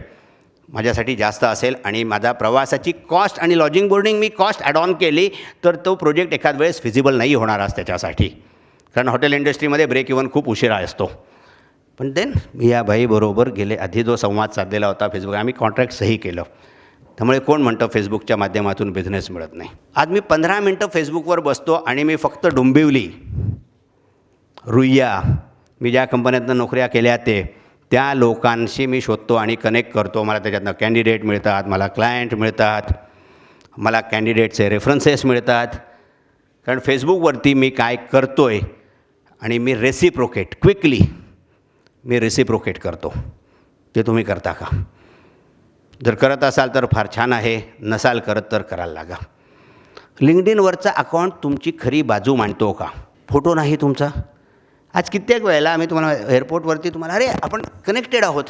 माझ्यासाठी जास्त असेल आणि माझा प्रवासाची कॉस्ट आणि लॉजिंग बोर्डिंग मी कॉस्ट ॲड ऑन केली तर तो प्रोजेक्ट एखाद वेळेस फिजिबल नाही होणार आज त्याच्यासाठी, कारण हॉटेल इंडस्ट्रीमध्ये ब्रेक इव्हन खूप उशिरा असतो. पण देन मी या बाईबरोबर आधी जो संवाद साधलेला होता फेसबुक, आम्ही कॉन्ट्रॅक्ट सही केलं. त्यामुळे कोण म्हणतं फेसबुकच्या माध्यमातून बिझनेस मिळत नाही? आज मी 15 मिनटं फेसबुकवर बसतो आणि मी फक्त डोंबिवली, रुईया, मी ज्या कंपन्यातनं नोकऱ्या केल्या त्या लोकांशी मी शोधतो आणि कनेक्ट करतो. मला त्याच्यातनं कॅन्डिडेट मिळतात, मला क्लायंट मिळतात, मला कॅन्डिडेटचे रेफरन्सेस मिळतात. कारण फेसबुकवरती मी काय करतो आहे आणि मी क्विकली रेसिप्रोकेट करतो. ते तुम्ही करता का? जर करत असाल तर फार छान आहे, नसाल करत तर करायला लागा. लिंक्डइनवरचा अकाउंट तुमची खरी बाजू मांडतो का? फोटो नाही तुमचा. आज कित्येक वेळेला आम्ही तुम्हाला एअरपोर्टवरती अरे आपण कनेक्टेड आहोत,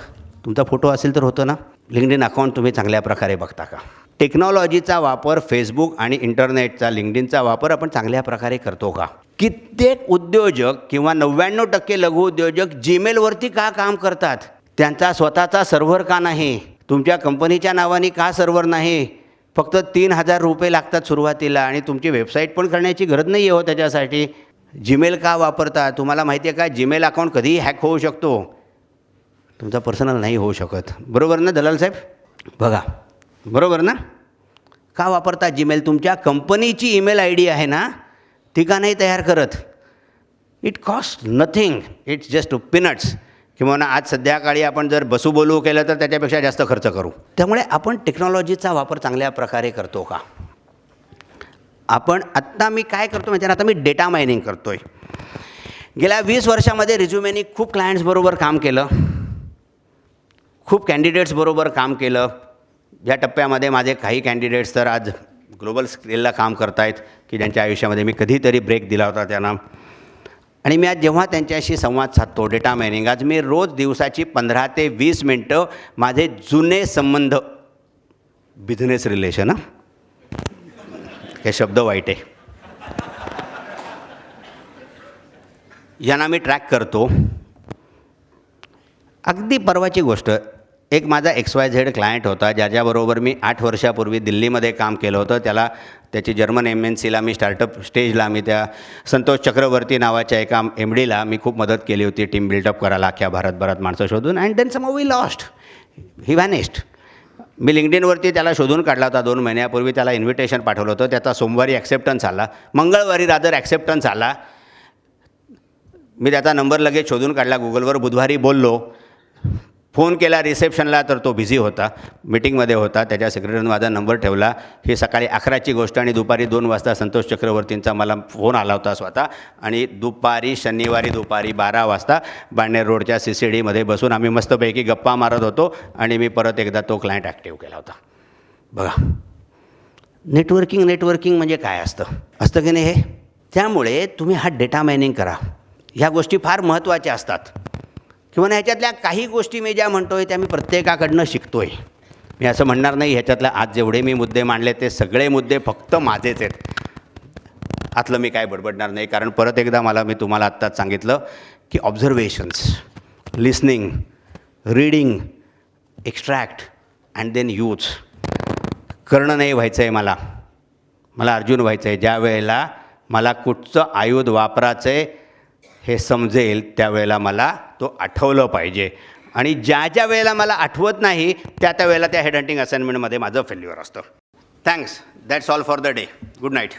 तुमचा फोटो असेल तर होतं ना. लिंक्डइन अकाउंट तुम्ही चांगल्या प्रकारे बघता का? टेक्नॉलॉजीचा वापर, फेसबुक आणि इंटरनेटचा, लिंक्डइनचा वापर आपण चांगल्या प्रकारे करतो का? कित्येक उद्योजक किंवा 99% लघुउद्योजक जीमेलवरती का काम करतात? त्यांचा स्वतःचा सर्व्हर का नाही? तुमच्या कंपनीच्या नावाने का सर्व्हर नाही? फक्त 3,000 रुपये लागतात सुरुवातीला आणि तुमची वेबसाईट पण करण्याची गरज नाही आहे हो त्याच्यासाठी. जीमेल का वापरता? तुम्हाला माहिती आहे का जीमेल अकाउंट कधीही हॅक होऊ शकतो, तुमचा पर्सनल नाही होऊ शकत. बरोबर ना दलाल साहेब? बघा, बरोबर ना? का वापरता जीमेल? तुमच्या कंपनीची ईमेल ID आहे ना, ती का नाही तयार करत? It cost nothing, it's just peanuts. किंवा ना आज सध्याकाळी आपण जर बोलू केलं तर त्याच्यापेक्षा जास्त खर्च करू. त्यामुळे आपण टेक्नॉलॉजीचा वापर चांगल्या प्रकारे करतो का? आत्ता मी काय करतो म्हणजे आता मी डेटा मायनिंग करतो आहे. गेल्या 20 वर्षामध्ये रिझ्युमेनी खूप क्लायंट्सबरोबर काम केलं, खूप कॅन्डिडेट्सबरोबर काम केलं. या टप्प्यामध्ये माझे काही कॅन्डिडेट्स तर आज ग्लोबल स्केलला काम करत आहेत की ज्यांच्या आयुष्यामध्ये मी कधीतरी ब्रेक दिला होता त्यांना. आणि मी आज जेव्हा त्यांच्याशी संवाद साधतो डेटा मायनिंग, आज मी रोज दिवसाची 15 ते 20 मिनटं माझे जुने संबंध, बिझनेस रिलेशन, हे शब्द वाईट आहे, यांना मी ट्रॅक करतो अगदी परवाची गोष्ट, एक माझा XYZ क्लायंट होता ज्याच्याबरोबर मी 8 वर्षापूर्वी दिल्लीमध्ये काम केलं होतं. त्याची जर्मन MNCला मी स्टार्टअप स्टेजला मी त्या संतोष चक्रवर्ती नावाच्या एका MDला मी खूप मदत केली होती टीम बिल्डअप करायला अख्ख्या भारतभरात माणसं शोधून. And then somehow we lost, he vanished. मी लिंक्डइनवरती त्याला शोधून काढला होता 2 महिन्यापूर्वी. त्याला इन्व्हिटेशन पाठवलं होतं. त्याचा सोमवारी ॲक्सेप्टन्स आला, मंगळवारी रादर ॲक्सेप्टन्स आला. मी त्याचा नंबर लगेच शोधून काढला गुगलवर. बुधवारी बोललो, फोन केला रिसेप्शनला तर तो बिझी होता, मीटिंगमध्ये होता. त्याच्या सेक्रेटरीने माझा नंबर ठेवला. ही सकाळी 11ची गोष्ट आणि दुपारी 2 वाजता संतोष चक्रवर्तींचा मला फोन आला होता स्वतः. आणि शनिवारी दुपारी 12 वाजता बाणेर रोडच्या CCDमध्ये बसून आम्ही मस्तपैकी गप्पा मारत होतो आणि मी परत एकदा तो क्लायंट ॲक्टिव्ह केला होता. बघा, नेटवर्किंग म्हणजे काय असतं की नाही हे. त्यामुळे तुम्ही हा डेटा मायनिंग करा. ह्या गोष्टी फार महत्त्वाच्या असतात. किंवा ह्याच्यातल्या काही गोष्टी मी ज्या म्हणतो आहे त्या मी प्रत्येकाकडनं शिकतो आहे. मी असं म्हणणार नाही ह्याच्यातल्या आज जेवढे मी मुद्दे मांडले ते सगळे मुद्दे फक्त माझेच आहेत. आतलं मी काय बडबडणार नाही. कारण परत एकदा मी तुम्हाला आत्ताच सांगितलं की observations, listening, reading, extract and then use. Karna नाही व्हायचं आहे मला अर्जुन व्हायचं आहे. ज्या वेळेला मला कुठचं आयुध वापरायचं आहे हे समजेल त्यावेळेला मला तो आठवलं पाहिजे. आणि ज्या वेळेला मला आठवत नाही त्या वेळेला त्या हेड हंटिंग असाइनमेंटमध्ये माझं फेल्युअर असतं. Thanks. That's all for the day. Good night.